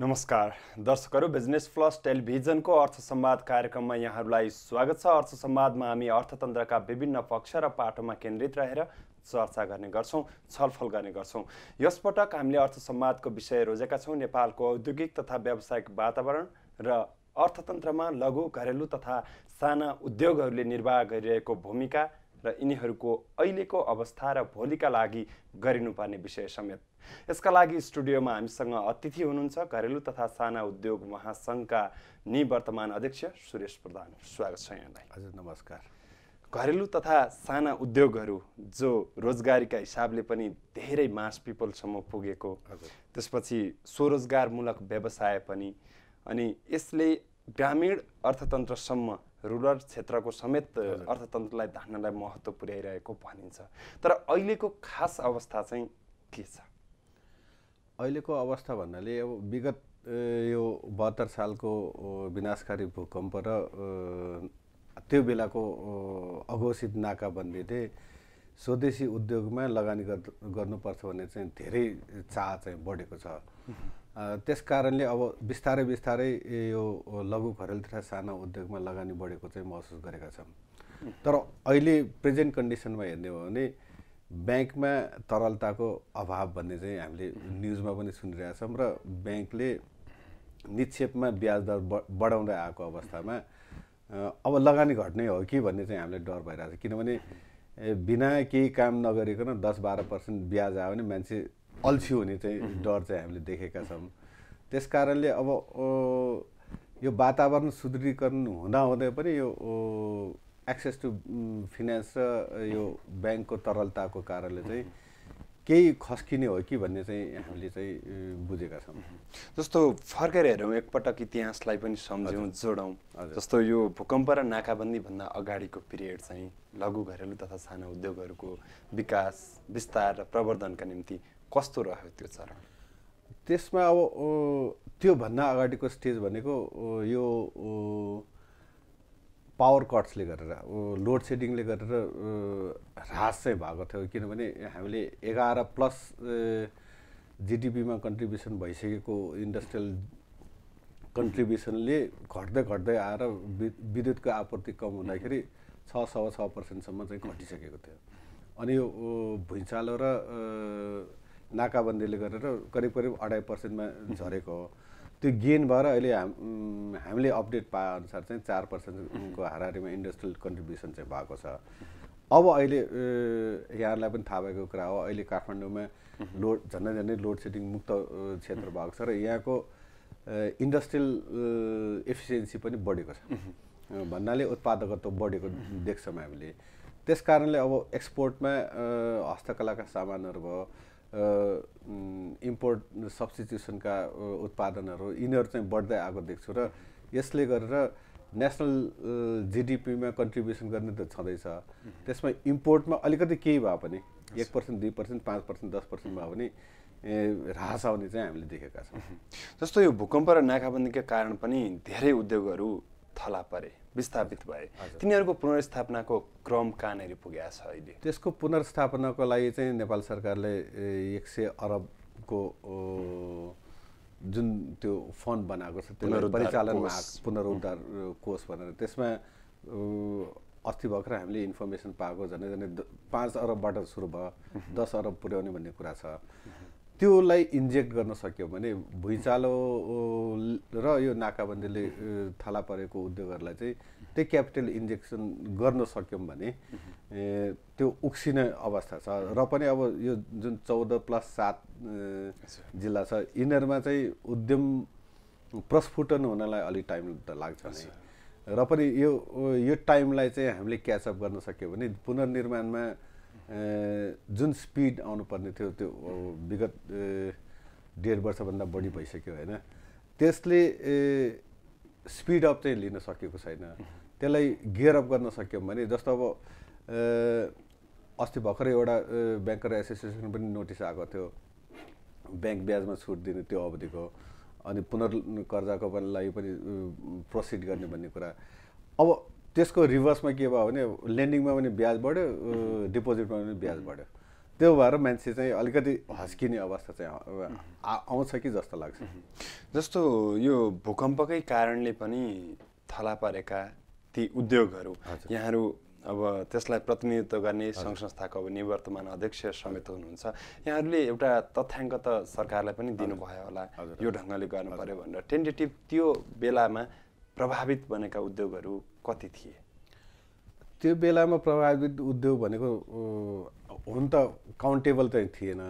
नमस्कार दर्शकहरू, business plus टेलिभिजनको अर्थ संवाद कार्यक्रममा यहाँहरूलाई स्वागत छ। अर्थ संवादमा हामी अर्थतन्त्रका विभिन्न पक्ष र पाटोमा केन्द्रित रहेर चर्चा गर्ने गर्छौं, छलफल गर्ने गर्छौं। यसपटक हामीले अर्थ संवादको विषय रोजेका छौं नेपालको औद्योगिक तथा व्यावसायिक वातावरण र अर्थतन्त्रमा लघु, घरेलु तथा साना उद्योगहरूले निर्वाह गरिरहेको भूमिका र यिनीहरूको अहिलेको अवस्था र भोलिका लागि गरिनुपर्ने विषय समेत। यसका लागि स्टुडियोमा हामीसँग अतिथि हुनुहुन्छ घरेलु तथा साना उद्योग महासंघका निवर्तमान अध्यक्ष सुरेश प्रधान। स्वागत छ यहाँलाई। हजुर नमस्कार। घरेलु तथा साना उद्योगहरू जो रोजगारीका हिसाबले पनि धेरै मास पिपलसम्म पुगेको, त्यसपछि स्वरोजगारमूलक व्यवसाय पनि, अनि यसले ग्रामीण अर्थतन्त्रसम्म रुरल क्षेत्रको समेत अर्थतन्त्रलाई धान्नलाई महत्त्व पुर्याइरहेको भनिन्छ। तर अहिलेको खास अवस्था चाहिँ के छ? अहिलेको अवस्था भन्नाले अब विगत यो 72 सालको विनाशकारी भूकम्प र त्यो बेलाको अघोषित नाकाबन्दीले स्वदेशी उद्योगमा लगानी गर्नुपर्छ भन्ने चाहिँ धेरै चाह चाहिँ बढेको छ। त्यस कारणले अब बिस्तारै बिस्तारै यो लघु, घरेलु तथा साना उद्योगमा लगानी बढेको चाहिँ महसुस गरेका छौँ। तर अहिले प्रेजेन्ट कन्डिसनमा हेर्ने हो भने ब्याङ्कमा तरलताको अभाव भन्ने चाहिँ हामीले न्युजमा पनि सुनिरहेका छौँ र ब्याङ्कले निक्षेपमा ब्याज दर बढाउँदै आएको अवस्थामा अब लगानी घट्ने हो कि भन्ने चाहिँ हामीले डर भइरहेको छ। किनभने बिना केही काम नगरिकन 10-12% ब्याज आयो भने मान्छे अल्छी हुने चाहिँ डर चाहिँ हामीले देखेका छौँ। त्यस कारणले अब यो वातावरण सुदृढीकरण हुँदाहुँदै पनि यो एक्सेस टु फिनान्स र यो ब्याङ्कको तरलताको कारणले चाहिँ केही खस्किने हो कि भन्ने चाहिँ हामीले चाहिँ बुझेका छौँ। जस्तो फर्केर हेरौँ, एकपटक इतिहासलाई पनि सम्झौँ, जोडौँ। जस्तो यो भूकम्प र नाकाबन्दीभन्दा अगाडिको पिरियड चाहिँ लघु, घरेलु तथा साना उद्योगहरूको विकास, विस्तार र प्रवर्धनका निम्ति कस्तो रह्यो त्यो चरण? त्यसमा अब त्योभन्दा अगाडिको स्टेज भनेको यो पावर कट्सले गरेर, लोड सेडिङले गरेर ह्रास चाहिँ भएको थियो। किनभने हामीले 11+ जिडिपीमा कन्ट्रिब्युसन भइसकेको इन्डस्ट्रियल कन्ट्रिब्युसनले घट्दै घट्दै आएर विद्युतको आपूर्ति कम हुँदाखेरि 6.6% चाहिँ घटिसकेको थियो। अनि यो भुइँचालो र नाकाबन्दीले गरेर करिब 2.5%मा झरेको हो। त्यो गेन भएर अहिले हामीले अपडेट पाएअनुसार चाहिँ 4%को हाराहारीमा इन्डस्ट्रियल कन्ट्रिब्युसन चाहिँ भएको छ। अब अहिले यहाँहरूलाई पनि थाहा भएको कुरा हो, अहिले काठमाडौँमा झन्डै लोड सेडिङ मुक्त क्षेत्र भएको छ र यहाँको इन्डस्ट्रियल एफिसियन्सी पनि बढेको छ। भन्नाले उत्पादकत्व बढेको देख्छौँ हामीले। त्यस कारणले अब एक्सपोर्टमा हस्तकलाका सामानहरू भयो, इम्पोर्ट सब्स्टिट्युसनका उत्पादनहरू, यिनीहरू चाहिँ बढ्दै आएको देख्छु र यसले गरेर नेसनल जिडिपीमा कन्ट्रिब्युसन गर्ने त छँदैछ। त्यसमा इम्पोर्टमा अलिकति केही भए पनि 1%, 2%, 5%, 10% भए पनि ह्रास आउने चाहिँ हामीले देखेका छौँ। जस्तो यो भूकम्प र नाकाबन्दीका कारण पनि धेरै उद्योगहरू थला परे, विस्थापित भए। तिनीहरूको पुनर्स्थापनाको क्रम कहाँनिर पुगेको छ अहिले? त्यसको पुनर्स्थापनाको लागि चाहिँ नेपाल सरकारले 100 अरबको जुन त्यो फन्ड बनाएको छ, त्यो परिचालनमा पुनरुद्धार कोष भनेर, त्यसमा अस्ति भर्खर हामीले इन्फर्मेसन पाएको झन्डै 5 अरबबाट सुरु भयो, 10 अरब पुर्याउने भन्ने कुरा छ। त्योलाई इन्जेक्ट गर्न सक्यो भने भुइँचालो र यो नाकाबन्दीले थला परेको उद्योगहरूलाई चाहिँ त्यो क्यापिटल इन्जेक्सन गर्न सक्यौँ भने त्यो उक्सिने अवस्था छ। र पनि अब यो जुन 14+7 जिल्ला छ, यिनीहरूमा चाहिँ उद्यम प्रस्फुटन हुनलाई अलिक टाइम त लाग्छ नै। र पनि यो टाइमलाई चाहिँ हामीले क्याचअप गर्न सक्यो भने पुनर्निर्माणमा जुन स्पिड आउनुपर्ने थियो त्यो विगत 1.5 वर्षभन्दा बढी भइसक्यो होइन, त्यसले स्पिड अप चाहिँ लिन सकेको छैन। त्यसलाई गियर अप गर्न सक्यौँ भने, जस्तो अब अस्ति भर्खर एउटा ब्याङ्कर एसोसिएसन पनि नोटिस आएको थियो ब्याङ्क ब्याजमा छुट दिने त्यो अवधिको, अनि पुनर्कर्जाको लागि पनि प्रोसिड गर्ने भन्ने कुरा। अब त्यसको रिभर्समा के भयो भने लेन्डिङमा पनि ब्याज बढ्यो, डिपोजिटमा पनि ब्याज बढ्यो। त्यो भएर मान्छे चाहिँ अलिकति हस्किने अवस्था चाहिँ आउँछ कि जस्तो लाग्छ। जस्तो यो भूकम्पकै कारणले पनि थला परेका ती उद्योगहरू यहाँहरू अब त्यसलाई प्रतिनिधित्व गर्ने सङ्घ संस्थाको अब निवर्तमान अध्यक्ष समेत हुनुहुन्छ, यहाँहरूले एउटा तथ्याङ्क त सरकारलाई पनि दिनुभयो होला यो ढङ्गले गर्नु पर्यो भनेर। टेन्टेटिभ त्यो बेलामा प्रभावित बनेका उद्योगहरू कति थिए? त्यो बेलामा प्रभावित उद्योग भनेको हुन त काउन्टेबल चाहिँ थिएन,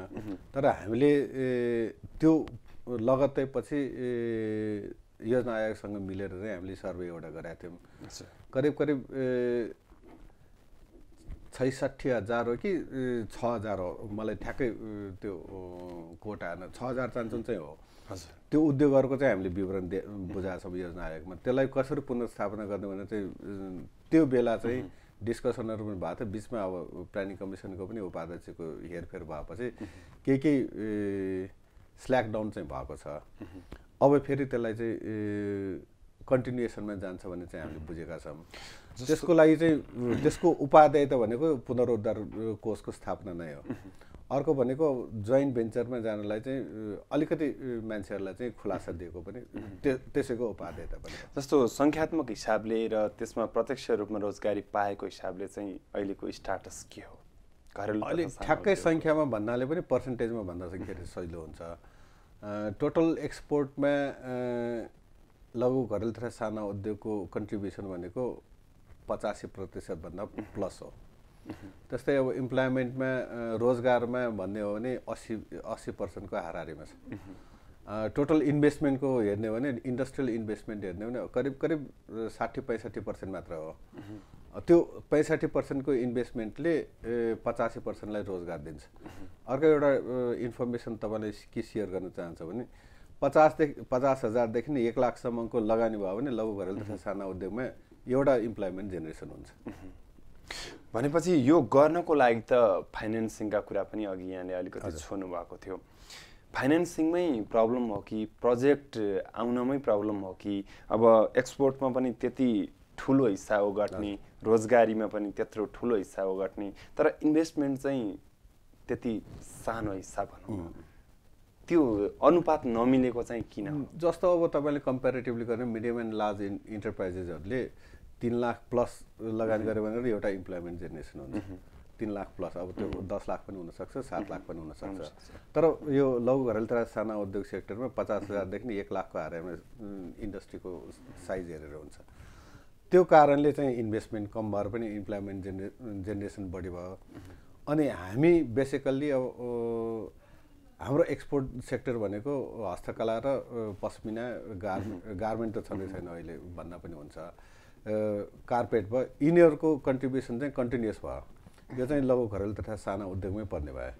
तर हामीले त्यो लगत्तै पछि योजना आयोगसँग मिलेर चाहिँ हामीले सर्वे एउटा गरेका थियौँ। करिब करिब 66,000 हो कि 6,000 हो, मलाई ठ्याक्कै त्यो कोट आएन, 6,000 चान्चुन चाहिँ हो। त्यो उद्योगहरूको चाहिँ हामीले विवरण बुझाएको छौँ योजना आयोगमा। त्यसलाई कसरी पुनर्स्थापना गर्ने भने चाहिँ त्यो बेला चाहिँ डिस्कसनहरू पनि भएको थियो। बिचमा अब प्लानिङ कमिसनको पनि उपाध्यक्षको हेरफेर भएपछि केही स्ल्याक डाउन चाहिँ भएको छ। अब फेरि त्यसलाई चाहिँ कन्टिन्युएसनमा जान्छ भन्ने चाहिँ हामीले बुझेका छौँ। त्यसको लागि चाहिँ त्यसको उपादेय त भनेको पुनरुद्धार कोषको स्थापना नै हो। अर्को भनेको जोइन्ट भेन्चरमा जानलाई चाहिँ अलिकति मान्छेहरूलाई चाहिँ खुलासा दिएको पनि त्यसैको उपादेय त पनि। जस्तो सङ्ख्यात्मक हिसाबले र त्यसमा प्रत्यक्ष रूपमा रोजगारी पाएको हिसाबले चाहिँ अहिलेको स्टाटस के हो? घरेलु अलिक ठ्याक्कै सङ्ख्यामा भन्नाले पनि पर्सेन्टेजमा भन्दा चाहिँ धेरै सजिलो हुन्छ। टोटल एक्सपोर्टमा लघु घरेलु तथा साना उद्योगको कन्ट्रिब्युसन भनेको 85% भन्दा प्लस हो। त्यस्तै अब इम्प्लोइमेन्टमा रोजगारमा भन्ने हो भने 80% हाराहारीमा छ। टोटल इन्भेस्टमेन्टको हेर्ने हो भने इन्डस्ट्रियल इन्भेस्टमेन्ट हेर्ने हो भने करिब करिब 60-65% मात्र हो। त्यो 65% को इन्भेस्टमेन्टले 85%लाई रोजगार दिन्छ। अर्को एउटा इन्फर्मेसन तपाईँलाई के सेयर गर्न चाहन्छु भने 50,000 देखि 1 लाखसम्मको लगानी भयो भने लघु घरेलु तथा साना उद्योगमा एउटा इम्प्लोइमेन्ट जेनेरेसन हुन्छ। भनेपछि यो गर्नको लागि त फाइनेन्सिङका कुरा पनि अघि यहाँले अलिकति छोड्नु भएको थियो। फाइनेन्सिङमै प्रब्लम हो कि प्रोजेक्ट आउनमै प्रब्लम हो कि अब एक्सपोर्टमा पनि त्यति ठुलो हिस्सा ओगट्ने, रोजगारीमा पनि त्यत्रो ठुलो हिस्सा ओगट्ने, तर इन्भेस्टमेन्ट चाहिँ त्यति सानो हिस्सा भनौँ, त्यो अनुपात नमिलेको चाहिँ किन हो? जस्तो अब तपाईँले कम्पेरिटिभली गर्ने मिडियम एन्ड लार्ज इन्टरप्राइजेसहरूले 3 लाख प्लस लगानी गऱ्यो भने एउटा इम्प्लोइमेन्ट जेनेरेसन हुन्छ। 3 लाख प्लस, अब त्यो 10 लाख पनि हुनसक्छ, 7 लाख पनि हुनसक्छ। तर यो लघु घरेलु तथा साना उद्योग सेक्टरमा 50,000 देखि 1 लाखको हाराहारीमा इन्डस्ट्रीको साइज हेरेर हुन्छ। त्यो कारणले चाहिँ इन्भेस्टमेन्ट कम भएर पनि इम्प्लोइमेन्ट जेनेरेसन बढी भयो। अनि हामी बेसिकल्ली अब हाम्रो एक्सपोर्ट सेक्टर भनेको हस्तकला र पस्मिना, गार्मेन्ट त छँदै छैन अहिले भन्न पनि हुन्छ, कार्पेट भयो, यिनीहरूको कन्ट्रिब्युसन चाहिँ कन्टिन्युस भयो। यो चाहिँ लघु घरेलु तथा साना उद्योगमै पर्ने भयो।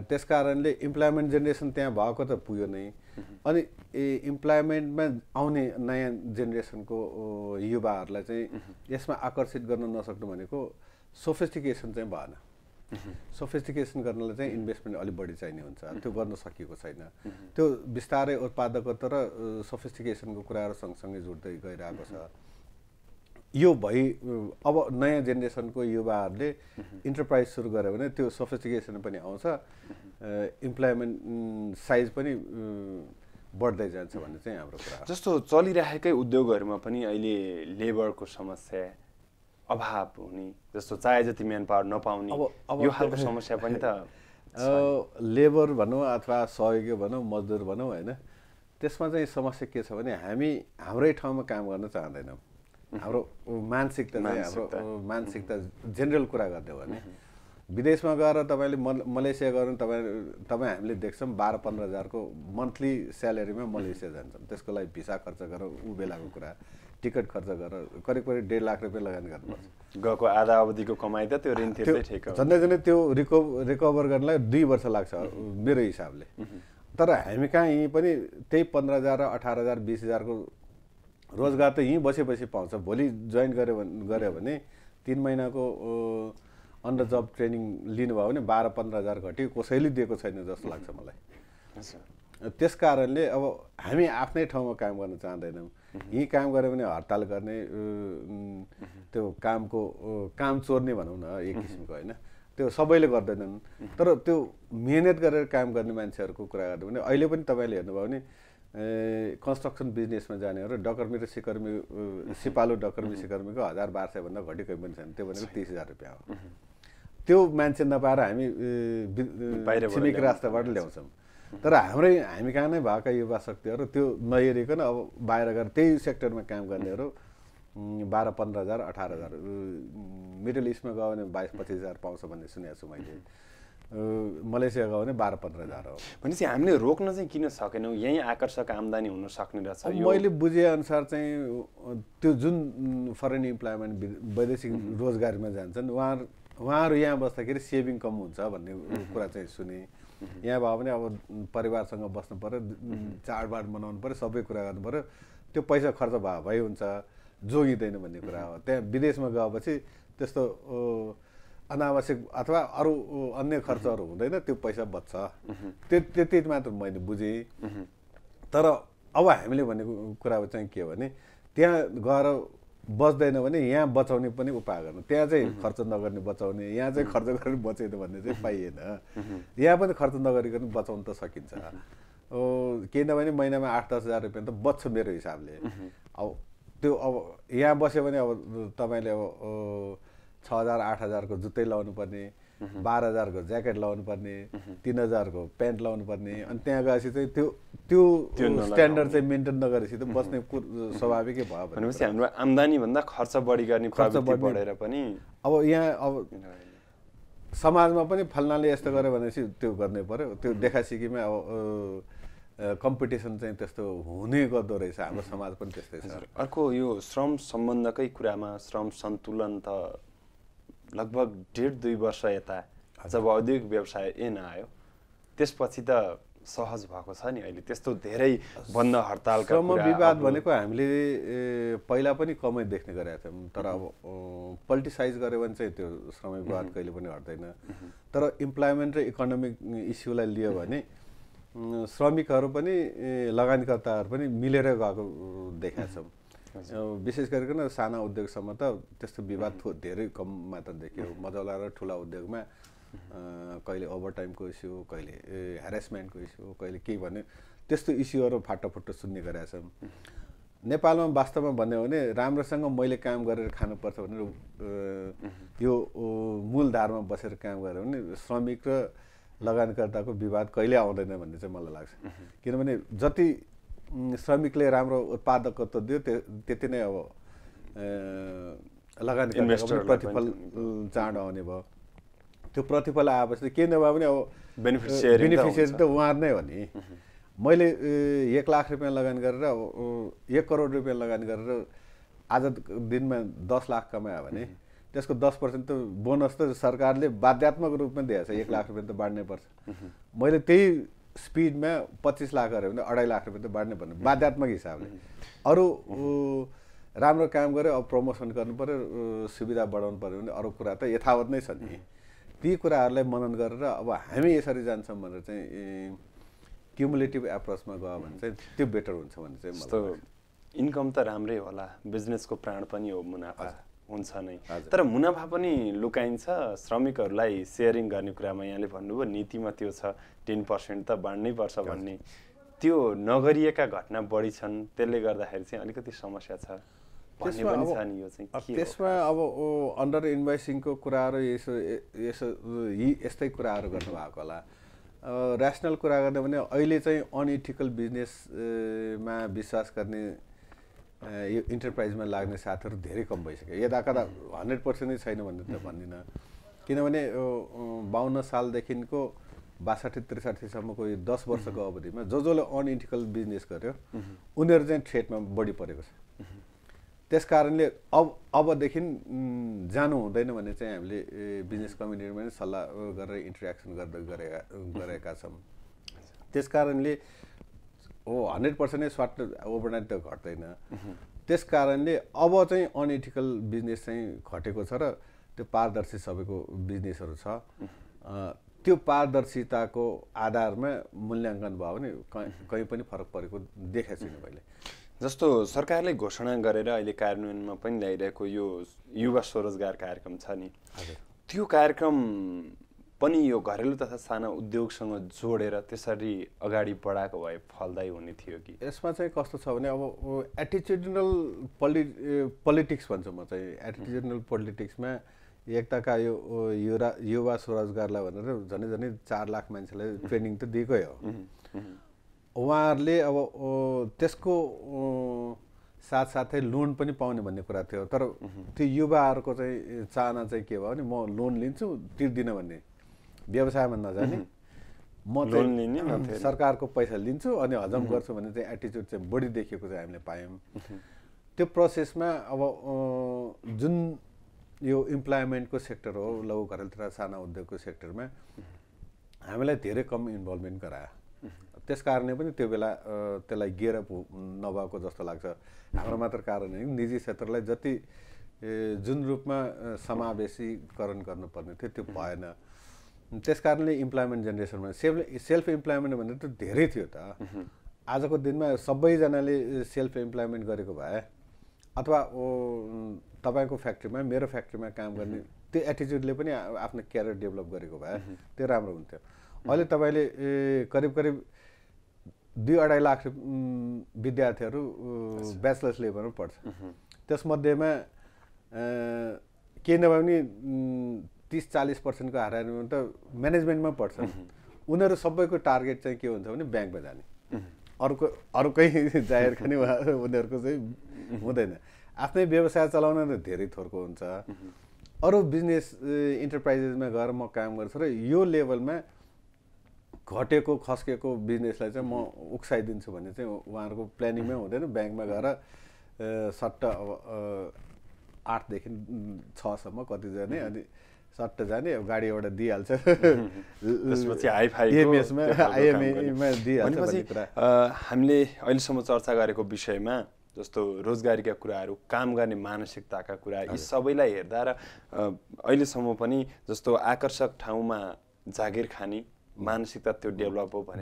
त्यस कारणले इम्प्लोइमेन्ट जेनेरेसन त्यहाँ भएको त पुग्यो नै। अनि इम्प्लोइमेन्टमा आउने नयाँ जेनेरेसनको युवाहरूलाई चाहिँ यसमा आकर्षित गर्न नसक्नु भनेको सोफिस्टिकेसन चाहिँ भएन। सोफिस्टिकेसन गर्नलाई चाहिँ इन्भेस्टमेन्ट अलिक बढी चाहिने हुन्छ, त्यो गर्न सकिएको छैन। त्यो बिस्तारै उत्पादकता र सोफिस्टिकेसनको कुराहरू सँगसँगै जुट्दै गइरहेको छ। यो भई अब नयाँ जेनेरेसनको युवाहरूले इन्टरप्राइज सुरु गर्यो भने त्यो सोफिस्टिकेसन पनि आउँछ, इम्प्लोइमेन्ट साइज पनि बढ्दै जान्छ भन्ने चाहिँ हाम्रो कुरा। जस्तो चलिरहेकै उद्योगहरूमा पनि अहिले लेबरको समस्या, अभाव हुने, जस्तो चाहे जति म्यान पावर नपाउने, यो खालको समस्या पनि त लेबर भनौँ अथवा सहयोगी भनौँ, मजदुर भनौँ, होइन, त्यसमा चाहिँ समस्या के छ भने हामी हाम्रै ठाउँमा काम गर्न चाहँदैनौँ। हाम्रो मानसिकता चाहिँ हाम्रो मानसिकता जेनरल कुरा गर्ने हो भने विदेशमा गएर तपाईँले मलेसिया गएर तपाईँ हामीले देख्छौँ 12-15 हजारको मन्थली स्यालेरीमा मलेसिया जान्छन्। त्यसको लागि भिसा खर्च गरेर ऊ बेलाको कुरा, टिकट खर्च गरेर करिब करिब 1.5 लाख रुपियाँ लगानी गर्नुपर्छ। गएको आधा अवधिको कमाइ त त्यो ऋण तिर्दै ठिक हो। झन्डै त्यो रिकभर गर्नलाई 2 वर्ष लाग्छ मेरो हिसाबले। तर हामी कहाँ यहीँ पनि त्यही 15,000 र 18,000 20,000को रोजगार त यहीँ बसेपछि पाउँछ। भोलि जोइन गऱ्यो भने 3 महिनाको अन द जब ट्रेनिङ लिनुभयो भने 12-15 हजार घटी कसैले दिएको छैन जस्तो लाग्छ मलाई। त्यस कारणले अब हामी आफ्नै ठाउँमा काम गर्न चाहँदैनौँ। यहीँ काम गऱ्यो भने हडताल गर्ने, त्यो काम चोर्ने भनौँ न एक किसिमको, होइन। त्यो सबैले गर्दैनन् तर त्यो मेहनत गरेर काम गर्ने मान्छेहरूको कुरा गर्नु भने अहिले पनि तपाईँले हेर्नुभयो भने कन्स्ट्रक्सन बिजनेसमा जानेहरू डकर्मी र सिकर्मी सिपालु डकर्मी सिकर्मीको 1000-1200 भन्दा घटी कोही पनि छैन त्यो भनेको 30,000 रुपियाँ हो त्यो मान्छे नपाएर हामी छिमेकी राष्ट्रबाट ल्याउँछौँ तर हामी कहाँ नै भएका युवा शक्तिहरू त्यो नहेरिकन अब बाहिर गएर त्यही सेक्टरमा काम गर्नेहरू 12-15 हजार 18,000 मिडल इस्टमा गयो भने 22-25 हजार पाउँछ भन्ने सुनेको छु मैले मलेसिया गयो भने 12-15 हजार हो भनेपछि हामीले रोक्न चाहिँ किन सकेनौँ यही आकर्षक आमदानी हुन सक्ने रहेछ मैले बुझे अनुसार चाहिँ त्यो जुन फरेन इम्प्लोइमेन्ट वैदेशिक रोजगारीमा जान्छन् उहाँहरू यहाँ बस्दाखेरि सेभिङ कम हुन्छ भन्ने कुरा चाहिँ सुने यहाँ भयो भने अब परिवारसँग बस्नु पर्यो चाडबाड मनाउनु पर्यो सबै कुरा गर्नु पर्यो त्यो पैसा खर्च भए हुन्छ जोगिँदैन भन्ने कुरा हो त्यहाँ विदेशमा गएपछि त्यस्तो अनावश्यक अथवा अरू अन्य खर्चहरू हुँदैन त्यो पैसा बच्छ त्यति मात्र मैले बुझेँ तर अब हामीले भनेको कुरा चाहिँ के हो भने त्यहाँ गएर बच्दैन भने यहाँ बचाउने पनि उपाय गर्नु त्यहाँ चाहिँ खर्च नगर्ने बचाउने यहाँ चाहिँ खर्च गरेर बचेन भन्ने चाहिँ पाइएन यहाँ पनि खर्च नगरिकन बचाउन त सकिन्छ किनभने महिनामा 8-10 हजार रुपियाँ त बच्छ मेरो हिसाबले अब त्यो अब यहाँ बस्यो भने अब तपाईँले अब 6,000-8,000 को जुत्तै लाउनु पर्ने 12,000 को ज्याकेट लाउनु पर्ने 3,000 को प्यान्ट लाउनु पर्ने अनि त्यहाँ गएपछि चाहिँ त्यो स्ट्यान्डर्ड चाहिँ मेन्टेन नगरेपछि त बस्ने स्वाभाविकै भयो भनेपछि हाम्रो आम्दानी भन्दा खर्च बढी गर्ने प्रवृत्ति बढेर पनि अब यहाँ अब समाजमा पनि फल्नाले यस्तो गर्यो भनेपछि त्यो गर्ने पर्यो त्यो देखासिकीमा अब कम्पिटिसन चाहिँ त्यस्तो हुने गर्दो रहेछ हाम्रो समाज पनि त्यस्तै छ अर्को यो श्रम सम्बन्धकै कुरामा श्रम सन्तुलन त लगभग 1.5-2 वर्ष यता जब औद्योगिक व्यवसाय ऐन आयो त्यसपछि त सहज भएको छ नि अहिले त्यस्तो धेरै बन्द हडतालका श्रम विवाद भनेको हामीले पहिला पनि कमै देख्ने गरेका थियौँ तर अब पोलिटिसाइज गर्यो भने चाहिँ त्यो श्रम विवाद कहिले पनि हट्दैन तर इम्प्लोइमेन्ट र इकोनोमिक इस्युलाई लियो भने श्रमिकहरू पनि लगानीकर्ताहरू पनि मिलेर गएको देखेका छौँ विशेष गरिकन साना उद्योगसम्म त त्यस्तो विवाद धेरै कम मात्र देखियो मझौला र ठुला उद्योगमा कहिले ओभरटाइमको इस्यु कहिले ह्यारेसमेन्टको इस्यु कहिले के भन्ने त्यस्तो इस्युहरू फाटोफुट्टो सुन्ने गरेका छौँ नेपालमा वास्तवमा भन्यो भने राम्रोसँग मैले काम गरेर खानुपर्छ भनेर यो मूलधारमा बसेर काम गऱ्यो भने श्रमिक र लगानीकर्ताको विवाद कहिले आउँदैन भन्ने चाहिँ मलाई लाग्छ किनभने जति श्रमिकले राम्रो उत्पादकत्व दियो त्यति नै अब लगानीकर्ताको प्रतिफल चाँडो आउने भयो त्यो प्रतिफल आएपछि के नभए पनि अब बेनिफिसियरी त उहाँहरू नै हो नि मैले 1 लाख रुपियाँ लगानी गरेर अब 1 करोड रुपियाँ लगानी गरेर आज दिनमा 10 लाख कमायो भने त्यसको 10% त बोनस त सरकारले बाध्यात्मक रूपमा दिएको छ 1 लाख रुपियाँ त बाँड्नै पर्छ मैले त्यही स्पिडमा 25 लाख गऱ्यो भने 2.5 लाख रुपियाँ त बाँड्नै पर्ने बाध्यात्मक हिसाबले अरू राम्रो काम गऱ्यो अब प्रमोसन गर्नु पर्यो सुविधा बढाउनु पर्यो भने अरू कुरा त यथावत नै छ नि ती कुराहरूलाई मनन गरेर अब हामी यसरी जान्छौँ भनेर चाहिँ क्युमुलेटिभ एप्रोचमा गयो भने चाहिँ त्यो बेटर हुन्छ भन्ने चाहिँ मलाई इन्कम त राम्रै होला बिजनेसको प्राण पनि हो मुनाफा हुन्छ नै तर मुनाफा पनि लुकाइन्छ श्रमिकहरूलाई सेयरिङ गर्ने कुरामा यहाँले भन्नुभयो नीतिमा त्यो छ 10% त बाँड्नै पर्छ भन्ने त्यो नगरिएका घटना बढी छन् त्यसले गर्दाखेरि चाहिँ अलिकति समस्या छ भन्ने पनि छ नि यो चाहिँ त्यसमा अब अन्डर इन्भोइसिङको कुराहरू यस्तै कुराहरू गर्नुभएको होला ऱ्यासनल कुरा गर्ने भने अहिले चाहिँ अनइथिकल बिजनेसमा विश्वास गर्ने यो इन्टरप्राइजमा लाग्ने साथीहरू धेरै कम भइसक्यो यदाकदा 100% नै छैन भन्ने त भन्दिनँ किनभने 52 सालदेखिको 62-63 सम्मको यो 10 वर्षको अवधिमा जसले अनइथिकल बिजनेस गर्यो उनीहरू चाहिँ थ्रेटमा बढी परेको छ त्यस कारणले अबदेखि जानु हुँदैन भन्ने चाहिँ हामीले बिजनेस कम्युनिटीमा पनि सल्लाह गरेर इन्टरेक्सन गरेका छौँ त्यस कारणले 100% नै स्वाट ओभरनाइट त घट्दैन त्यस कारणले अब चाहिँ अनइथिकल बिजनेस चाहिँ घटेको छ र त्यो पारदर्शी सबैको बिजनेसहरू छ त्यो पारदर्शिताको आधारमा मूल्याङ्कन भयो भने कहीँ पनि फरक परेको देखेको छैन मैले जस्तो सरकारले घोषणा गरेर अहिले कार्यान्वयनमा पनि ल्याइरहेको यो युवा स्वरोजगार कार्यक्रम छ नि त्यो कार्यक्रम पनि यो घरेलु तथा साना उद्योगसँग जोडेर त्यसरी अगाडि बढाएको भए फलदायी हुने थियो कि? यसमा चाहिँ कस्तो छ भने अब एटिट्युडनल पोलिटिक्स भन्छु म चाहिँ। एटिट्युडनल पोलिटिक्समा एकताका यो युवा स्वरोजगारलाई भनेर झन् 4 लाख मान्छेलाई ट्रेनिङ त दिएकै हो। उहाँहरूले अब त्यसको साथसाथै लोन पनि पाउने भन्ने कुरा थियो। तर त्यो युवाहरूको चाहिँ चाहना चाहिँ के भयो भने म लोन लिन्छु तिर्दिनँ भन्ने, व्यवसायमा नजाने, म चाहिँ सरकारको पैसा लिन्छु अनि हजम गर्छु भन्ने चाहिँ एटिट्युड चाहिँ बढी देखिएको चाहिँ हामीले पायौँ। त्यो प्रोसेसमा अब जुन यो इम्प्लोइमेन्टको सेक्टर हो, लघु घरेलु तथा साना उद्योगको सेक्टरमा हामीलाई धेरै कम इन्भल्भमेन्ट गरायो। त्यस कारणले पनि त्यो बेला त्यसलाई गेयर अप नभएको जस्तो लाग्छ। हाम्रो मात्र कारण होइन, निजी क्षेत्रलाई जति जुन रूपमा समावेशीकरण गर्नुपर्ने थियो त्यो भएन। त्यस कारणले इम्प्लोइमेन्ट जेनेरेसनमा सेल्फ इम्प्लोइमेन्ट भनेर त धेरै थियो त। आजको दिनमा सबैजनाले सेल्फ इम्प्लोइमेन्ट गरेको भए अथवा तपाईँको फ्याक्ट्रीमा मेरो फ्याक्ट्रीमा काम गर्ने त्यो एटिट्युडले पनि आफ्नो क्यारियर डेभलप गरेको भए त्यो राम्रो हुन्थ्यो। अहिले तपाईँले करिब 2-2.5 लाख विद्यार्थीहरू ब्याचलर्स लेभलमा पढ्छ। त्यसमध्येमा केही नभए पनि 30-40% हाराहारीमा त म्यानेजमेन्टमा पढ्छन्। उनीहरू सबैको टार्गेट चाहिँ के हुन्छ भने ब्याङ्कमा जाने, अरूकै जाहेर खाने उनीहरूको चाहिँ हुँदैन। आफ्नै व्यवसाय चलाउन त धेरै थोरको हुन्छ। अरू बिजनेस इन्टरप्राइजेसमा गएर म काम गर्छु र यो लेभलमा घटेको खस्केको बिजनेसलाई चाहिँ म उक्साइदिन्छु भन्ने चाहिँ उहाँहरूको प्लानिङमै हुँदैन। ब्याङ्कमा गएर सट्ट अब 8 देखि 6 सम्म कति जाने अनि सट्ट जाने, अब गाडी एउटा दिइहाल्छ, त्यसपछि आइएमएमा दिइहाल्छ भन्ने कुरा। हामीले अहिलेसम्म चर्चा गरेको विषयमा जस्तो रोजगारीका कुराहरू, काम गर्ने मानसिकताका कुरा, यी सबैलाई हेर्दा र अहिलेसम्म पनि जस्तो आकर्षक ठाउँमा जागिर खाने मानसिकता त्यो डेभलप हो भने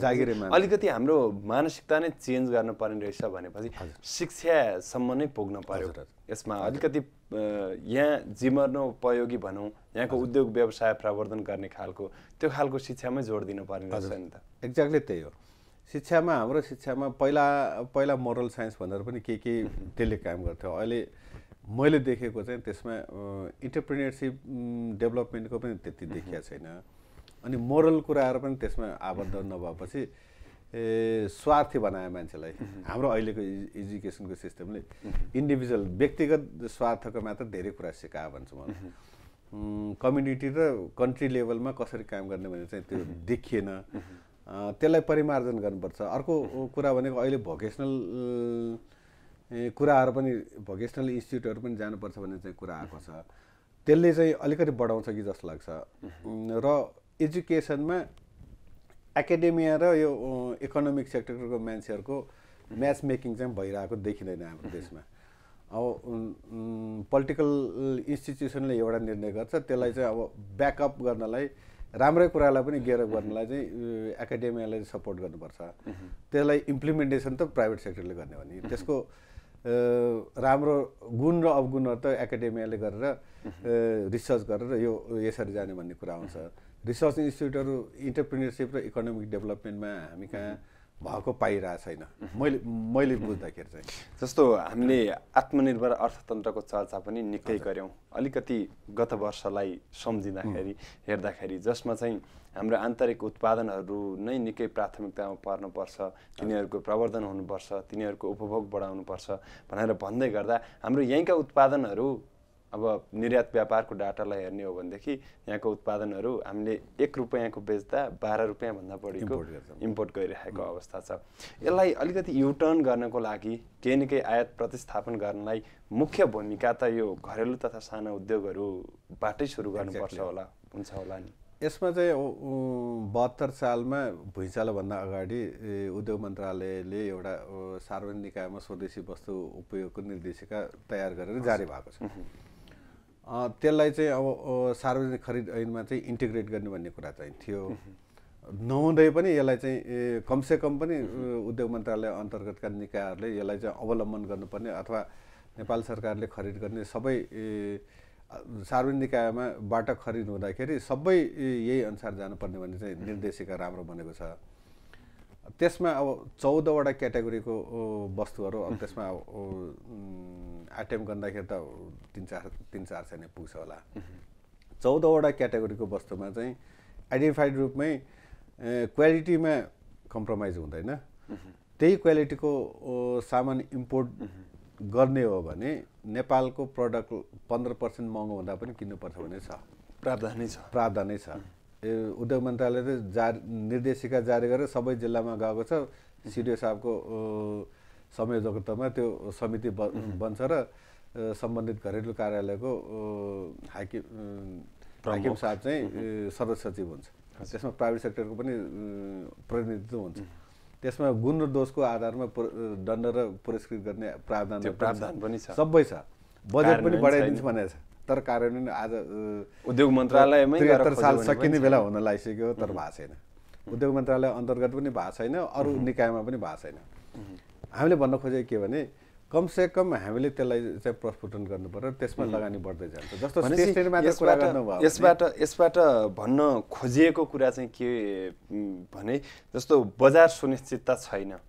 अलिकति हाम्रो मानसिकता नै चेन्ज गर्नुपर्ने रहेछ भनेपछि शिक्षासम्म नै पुग्न पर्यो। यसमा अलिकति यहाँ जीवनोपयोगी भनौँ, यहाँको उद्योग व्यवसाय प्रवर्धन गर्ने त्यो खालको शिक्षामै जोड दिनुपर्ने रहेछ नि त। एक्ज्याक्टली त्यही हो। हाम्रो शिक्षामा पहिला मोरल साइन्स भनेर पनि के त्यसले काम गर्थ्यो। अहिले मैले देखेको चाहिँ त्यसमा इन्टरप्रेन्योरसिप डेभलपमेन्टको पनि त्यति देखिएको छैन। अनि मोरल कुराहरू पनि त्यसमा आबद्ध नभएपछि स्वार्थी बनायो मान्छेलाई। हाम्रो अहिलेको एजुकेसनको सिस्टमले इन्डिभिजुअल व्यक्तिगत स्वार्थको मात्र धेरै कुरा सिकायो भन्छु म। कम्युनिटी र कन्ट्री लेभलमा कसरी काम गर्ने भने चाहिँ त्यो देखिएन। त्यसलाई परिमार्जन गर्नुपर्छ। अर्को कुरा भनेको अहिले भोकेसनल कुराहरू पनि, भोकेसनल इन्स्टिट्युटहरू पनि जानुपर्छ भन्ने चाहिँ कुरा आएको छ। त्यसले चाहिँ अलिकति बढाउँछ कि जस्तो लाग्छ। र एजुकेसनमा एकाडेमिया र यो इकोनोमिक सेक्टरको मान्छेहरूको म्याच मेकिङ चाहिँ भइरहेको देखिँदैन हाम्रो देशमा। अब पोलिटिकल इन्स्टिट्युसनले एउटा निर्णय गर्छ, त्यसलाई चाहिँ अब ब्याकअप गर्नलाई, राम्रै कुरालाई पनि गेयर गर्नलाई चाहिँ एकाडेमियाले सपोर्ट गर्नुपर्छ। त्यसलाई इम्प्लिमेन्टेसन त प्राइभेट सेक्टरले गर्ने हो नि। त्यसको राम्रो गुण र अवगुणहरू त एकाडेमियाले गरेर रिसर्च गरेर यो यसरी जाने भन्ने कुरा आउँछ। रिसर्च इन्स्टिट्युटहरू इन्टरप्रेन्योरसिप र इकोनोमिक डेभलपमेन्टमा हामी कहाँ भएको पाइरहेको छैन मैले बुझ्दाखेरि चाहिँ। जस्तो हामीले आत्मनिर्भर अर्थतन्त्रको चर्चा पनि निकै गऱ्यौँ। अलिकति गत वर्षलाई सम्झिँदाखेरि हेर्दाखेरि जसमा चाहिँ हाम्रो आन्तरिक उत्पादनहरू नै निकै प्राथमिकतामा पर्नुपर्छ, तिनीहरूको प्रवर्धन हुनुपर्छ, तिनीहरूको उपभोग बढाउनुपर्छ भनेर भन्दै गर्दा हाम्रो यहीँका उत्पादनहरू, अब निर्यात व्यापारको डाटालाई हेर्ने हो भनेदेखि यहाँको उत्पादनहरू हामीले 1 रुपैयाँको बेच्दा 12 रुपैयाँभन्दा बढीको इम्पोर्ट गरिरहेको अवस्था छ। यसलाई अलिकति युटर्न गर्नको लागि केही न केही आयात प्रतिस्थापन गर्नलाई मुख्य भूमिका त यो घरेलु तथा साना उद्योगहरूबाटै सुरु गर्नुपर्छ होला, हुन्छ होला नि। यसमा चाहिँ 72 सालमा भुइँचालोभन्दा अगाडि उद्योग मन्त्रालयले एउटा सार्वजनिक निकायमा स्वदेशी वस्तु उपयोगको निर्देशिका तयार गरेर जारी भएको छ। त्यसलाई चाहिँ अब सार्वजनिक खरिद ऐनमा चाहिँ इन्टिग्रेट गर्ने भन्ने कुरा चाहिँ थियो। नहुँदै पनि यसलाई चाहिँ कमसेकम पनि उद्योग मन्त्रालय अन्तर्गतका निकायहरूले यसलाई चाहिँ अवलम्बन गर्नुपर्ने अथवा नेपाल सरकारले खरिद गर्ने सबै सार्वजनिक निकायमा बाट खरिद हुँदाखेरि सबै यही अनुसार जानुपर्ने भन्ने चाहिँ निर्देशिका राम्रो बनेको छ। त्यसमा अब 14वटा क्याटेगोरीको वस्तुहरू अब त्यसमा आइटेम गर्दाखेरि त 3-400 नै पुग्छ होला। 14वटा क्याटेगोरीको वस्तुमा चाहिँ आइडेन्टिफाइड रूपमै क्वालिटीमा कम्प्रोमाइज हुँदैन। त्यही क्वालिटीको सामान इम्पोर्ट गर्ने हो भने नेपालको प्रडक्ट 15% महँगो हुँदा पनि किन्नुपर्छ भन्ने छ, प्रावधानै छ। उद्योग मन्त्रालयले निर्देशिका जारी गरेर सबै जिल्लामा गएको छ। सिडिओ साहबको संयोजकत्वमा त्यो समिति बन्छ र सम्बन्धित घरेलु कार्यालयको हाकिम साहब चाहिँ सदस्य सचिव हुन्छ। त्यसमा प्राइभेट सेक्टरको पनि प्रतिनिधित्व हुन्छ। त्यसमा गुण र दोषको आधारमा दण्ड र पुरस्कृत गर्ने प्रावधान पनि छ, सबै छ। बजेट पनि बढाइदिन्छ भनेको छ, तर कार्यान्वयन आज उद्योग मन्त्रालयमै 73 साल सकिने बेला हुन लागिसक्यो, तर भएको छैन। उद्योग मन्त्रालय अन्तर्गत पनि भएको छैन, अरू निकायमा पनि भएको छैन। हामीले भन्न खोजेको के भने कमसेकम हामीले त्यसलाई चाहिँ प्रस्फुटन गर्नु पर्यो, त्यसमा लगानी बढ्दै जान्छ। जस्तो स्टेसनरी मात्र कुरा गर्नुभयो, यसबाट भन्न खोजिएको कुरा चाहिँ के भने जस्तो बजार सुनिश्चितता छैन,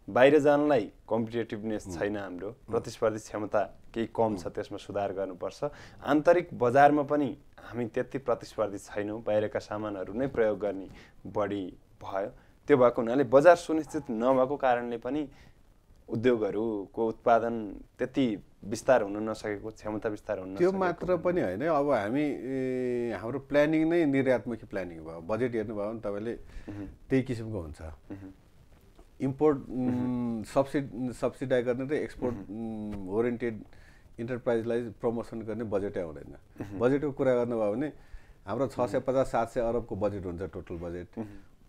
बाहिर जानलाई कम्पिटेटिभनेस छैन, हाम्रो प्रतिस्पर्धी क्षमता केही कम छ, त्यसमा सुधार गर्नुपर्छ। आन्तरिक बजारमा पनि हामी त्यति प्रतिस्पर्धी छैनौँ, बाहिरका सामानहरू नै प्रयोग गर्ने बढी भयो। त्यो भएको हुनाले बजार सुनिश्चित नभएको कारणले पनि उद्योगहरूको उत्पादन त्यति विस्तार हुन नसकेको, क्षमता विस्तार हुन त्यो मात्र पनि होइन। अब हामी हाम्रो प्लानिङ नै निर्यातमुखी प्लानिङ भयो। बजेट हेर्नुभयो भने तपाईँले त्यही किसिमको हुन्छ। इम्पोर्ट सब्सिडाइज गर्ने र एक्सपोर्ट ओरिएन्टेड इन्टरप्राइजलाई प्रमोसन गर्ने बजेटै आउँदैन। बजेटको कुरा गर्नुभयो भने हाम्रो 650-700 अरबको बजेट हुन्छ, टोटल बजेट।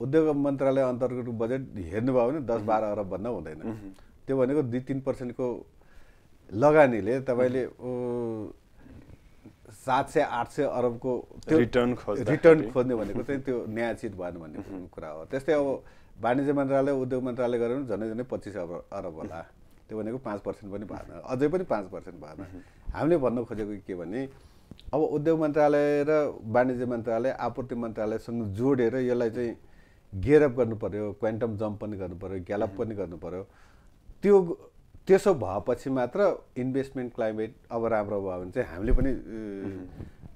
उद्योग मन्त्रालय अन्तर्गतको बजेट हेर्नुभयो भने 10-12 अरब भन्दा हुँदैन। त्यो भनेको 2-3% लगानीले तपाईँले 700-800 अरबको रिटर्न खोज्ने भनेको चाहिँ त्यो न्यायोचित भएन भन्ने कुरा हो। त्यस्तै अब वाणिज्य मन्त्रालय उद्योग मन्त्रालय गरेर झनै 25 अरब होला। त्यो भनेको 5% पनि भएन, अझै पनि 5% भएन। हामीले भन्न खोजेको के भने अब उद्योग मन्त्रालय र वाणिज्य मन्त्रालय आपूर्ति मन्त्रालयसँग जोडेर यसलाई चाहिँ गेयरअप गर्नु पर्यो, क्वान्टम जम्प पनि गर्नु पर्यो, ग्यालअप पनि गर्नु पर्यो। त्यसो भएपछि मात्र इन्भेस्टमेन्ट क्लाइमेट अब राम्रो भयो भने चाहिँ हामीले पनि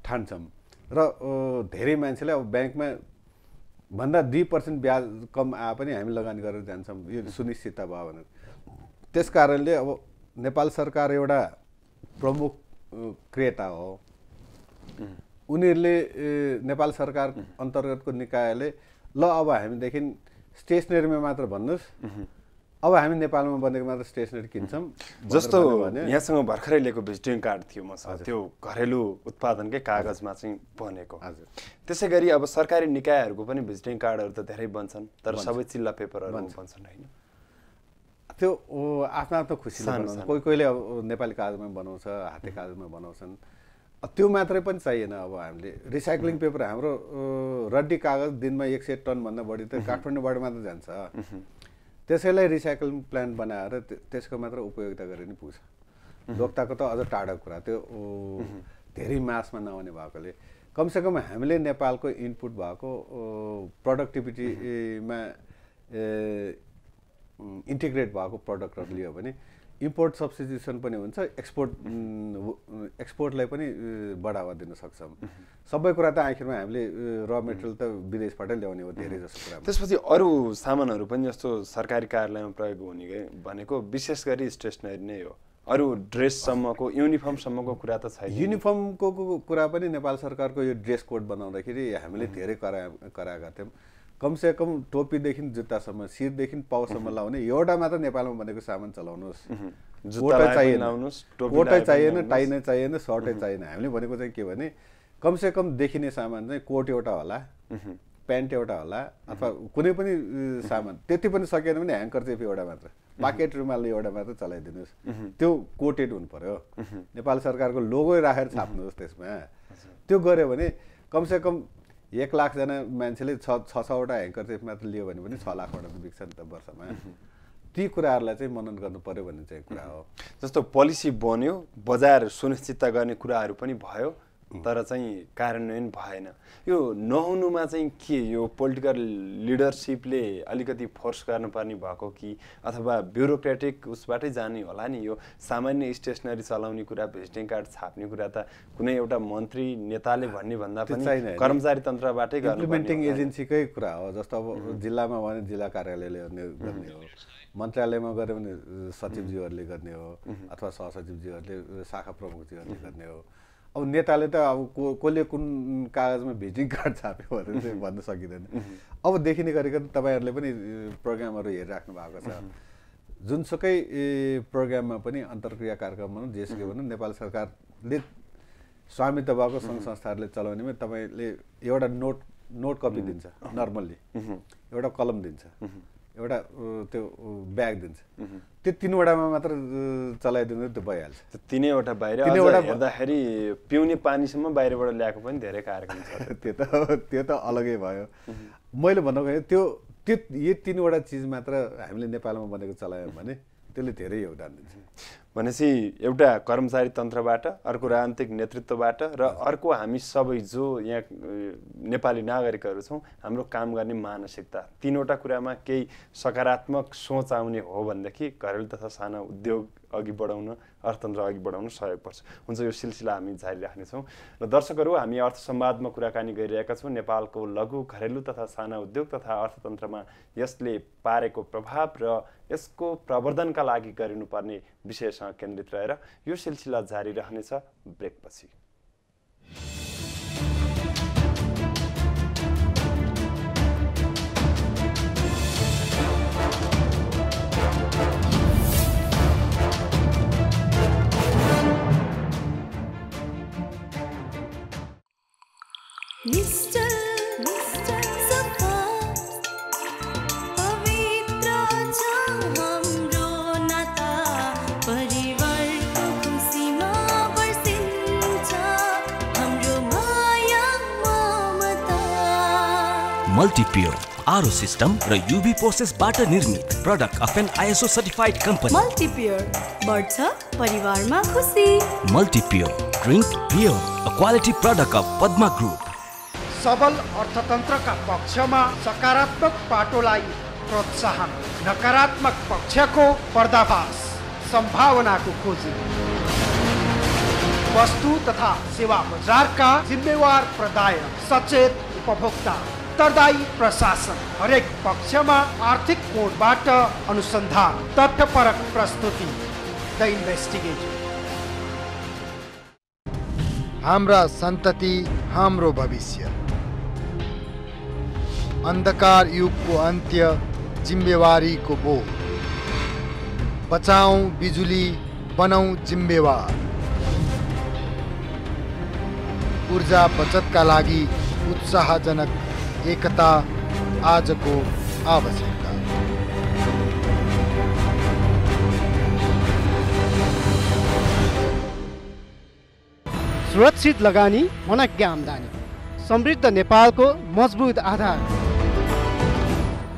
ठान्छौँ। र धेरै मान्छेले अब ब्याङ्कमा भन्दा 2% ब्याज कम आए पनि हामी लगानी गरेर जान्छौँ, यो सुनिश्चितता भयो भने। त्यस कारणले अब नेपाल सरकार एउटा प्रमुख क्रेता हो। उनीहरूले नेपाल सरकार अन्तर्गतको निकायले ल अब हामीदेखि स्टेसनरीमा मात्र भन्नुहोस्, अब हामी नेपालमा बनेको मात्र स्टेसनरी किन्छौँ। जस्तो यहाँसँग भर्खरै लिएको भिजिटिङ कार्ड थियो मसँग, त्यो घरेलु उत्पादनकै कागजमा चाहिँ बनेको। त्यसै गरी अब सरकारी निकायहरूको पनि भिजिटिङ कार्डहरू त धेरै बन्छन्, तर सबै चिल्ला पेपरहरू बन्छन् होइन। त्यो आफ्नो आफ्नो खुसीले बनाउँछ। कोहीले अब नेपाली कागजमा बनाउँछ, हाते कागजमा बनाउँछन्। त्यो मात्रै पनि चाहिएन। अब हामीले रिसाइक्लिङ पेपर, हाम्रो रड्डी कागज दिनमा 100 टनभन्दा बढी त काठमाडौँबाट मात्र जान्छ। त्यसैलाई रिसाइक्लिङ प्लान्ट बनाएर त्यसको मात्र उपयोगिता गरे नि पुग्छ। लोकताको त अझ टाढाको कुरा, त्यो धेरै मासमा नआउने भएकोले कमसेकम हामीले नेपालको इनपुट भएको प्रोडक्टिभिटीमा इन्टिग्रेट भएको प्रडक्टहरू लियो भने इम्पोर्ट सब्स्टिट्युसन पनि हुन्छ, एक्सपोर्टलाई पनि बढावा दिन सक्छौँ। सबै कुरा त आखिरमा हामीले र मेटेरियल त विदेशबाटै ल्याउने हो धेरै जसो कुरा। त्यसपछि अरू सामानहरू पनि जस्तो सरकारी कार्यालयमा प्रयोग हुने भनेको विशेष गरी स्टेसनरी नै हो। अरू ड्रेससम्मको युनिफर्मसम्मको कुरा त छैन। युनिफर्मको कुरा पनि नेपाल सरकारको यो ड्रेस कोड बनाउँदाखेरि हामीले धेरै कराएका थियौँ। कमसेकम टोपीदेखि जुत्तासम्म, शिरदेखि पाउसम्म लाउने एउटा मात्र नेपालमा बनेको सामान चलाउनुहोस्। कोटै चाहिएन, टाई नै चाहिएन, सर्टै चाहिएन। हामीले भनेको चाहिँ के भने कमसेकम देखिने सामान चाहिँ कोट एउटा होला, प्यान्ट एउटा होला, अथवा कुनै पनि सामान। त्यति पनि सकेन भने ह्याङ्करचेफ एउटा मात्र, पाकेट रुमाल एउटा मात्र चलाइदिनुहोस्। त्यो कोटेड हुनु पर्यो। नेपाल सरकारको लोगो राखेर छाप्नुहोस् त्यसमा। त्यो गऱ्यो भने कमसेकम 1 लाखजना मान्छेले 6-6वटा ह्याङ्करचेफ मात्र लियो भने पनि 6 लाखवटा त बिक्छ नि त वर्षमा। ती कुराहरूलाई चाहिँ मनन गर्नु पर्यो भन्ने चाहिँ कुरा हो। जस्तो पोलिसी बन्यो, बजार सुनिश्चित गर्ने कुराहरू पनि भयो, तर चाहिँ कार्यान्वयन भएन। यो नहुनुमा चाहिँ के यो पोलिटिकल लिडरसिपले अलिकति फोर्स गर्नुपर्ने भएको कि अथवा ब्युरोक्रेटिक उसबाटै जाने होला नि? यो सामान्य स्टेसनरी चलाउने कुरा, भिजिटिङ कार्ड छाप्ने कुरा त कुनै एउटा मन्त्री नेताले भन्ने भन्दा पनि कर्मचारी तन्त्रबाटै गर्नुपर्ने इम्प्लिमेन्टिङ एजेन्सीकै कुरा हो। जस्तो अब जिल्लामा भने जिल्ला कार्यालयले गर्ने हो, मन्त्रालयमा गऱ्यो भने सचिवज्यूहरूले गर्ने हो अथवा सहसचिवज्यूहरूले, शाखा प्रमुखज्यूहरूले गर्ने हो। अब नेताले त अब कसले कुन कागजमा भिजिटिङ कार्ड छाप्यो भनेर चाहिँ भन्न सकिँदैन। अब देखिने गरेको तपाईँहरूले पनि प्रोग्रामहरू हेरिराख्नु भएको छ, जुनसुकै प्रोग्राममा पनि अन्तर्क्रिया कार्यक्रम भनौँ जेसुकै भनौँ, नेपाल सरकारले स्वामित्व भएको सङ्घ संस्थाहरूले चलाउनेमा तपाईँले एउटा नोट कपी दिन्छ, नर्मल्ली एउटा कलम दिन्छ, एउटा त्यो ब्याग दिन्छ, त्यो 3वटामा मात्र चलाइदिनु त्यो भइहाल्छ। तीनैवटा बाहिर हेर्दाखेरि पिउने पानीसम्म बाहिरबाट ल्याएको पनि धेरै कार्यक्रम छ। त्यो त अलगै भयो। मैले भन्नु गएँ त्यो यी 3वटा चिज मात्र हामीले नेपालमा बनेको चलायौँ भने त्यसले धेरै योगदान दिन्छ। भनेपछि एउटा कर्मचारी तन्त्रबाट, अर्को राजनीतिक नेतृत्वबाट र अर्को हामी सबै जो यहाँ नेपाली नागरिकहरू छौँ हाम्रो काम गर्ने मानसिकता, 3वटा कुरामा केही सकारात्मक सोच आउने हो भनेदेखि घरेलु तथा साना उद्योग अघि बढाउन, अर्थतन्त्र अघि बढाउन सहयोग पर्छ। हुन्छ, यो सिलसिला हामी जारी राख्नेछौँ। र दर्शकहरू, हामी अर्थ संवादमा कुराकानी गरिरहेका छौँ नेपालको लघु, घरेलु तथा साना उद्योग तथा अर्थतन्त्रमा यसले पारेको प्रभाव र यसको प्रवर्धनका लागि गरिनुपर्ने विषयसँग केन्द्रित रहेर यो सिलसिला जारी रहनेछ ब्रेकपछि। मल्टिप्योर आरो सिस्टम र यूवी प्रोसेसबाट निर्मित product of an ISO certified company. Multipure बढ्छ परिवारमा खुसी। Multipure drink pure, a quality product of Padma group. सबल अर्थतन्त्रका पक्षमा सकारात्मक पाटोलाई प्रोत्साहन, नकारात्मक पक्षको पर्दाफास, सम्भावनाको खोजी। वस्तु तथा सेवा बजारका जिम्मेवार प्रदायक, सचेत उपभोक्ता, उत्तरदायी प्रशासन, हरेक पक्षमा आर्थिक कोणबाट अनुसन्धान, तथ्यपरक प्रस्तुति, द इन्भेस्टिगेटर। हाम्रा सन्तति हाम्रो भविष्य। अन्धकार युगको अन्त्य, जिम्मेवारीको बोध। बचाऊ बिजुली, बनौ जिम्मेवार। ऊर्जा बचतका लागि उत्साहजनक एकता आजको आवश्यकता। सुरक्षित लगानी, मनज्ञ आम्दानी, समृद्ध नेपालको मजबुत आधार।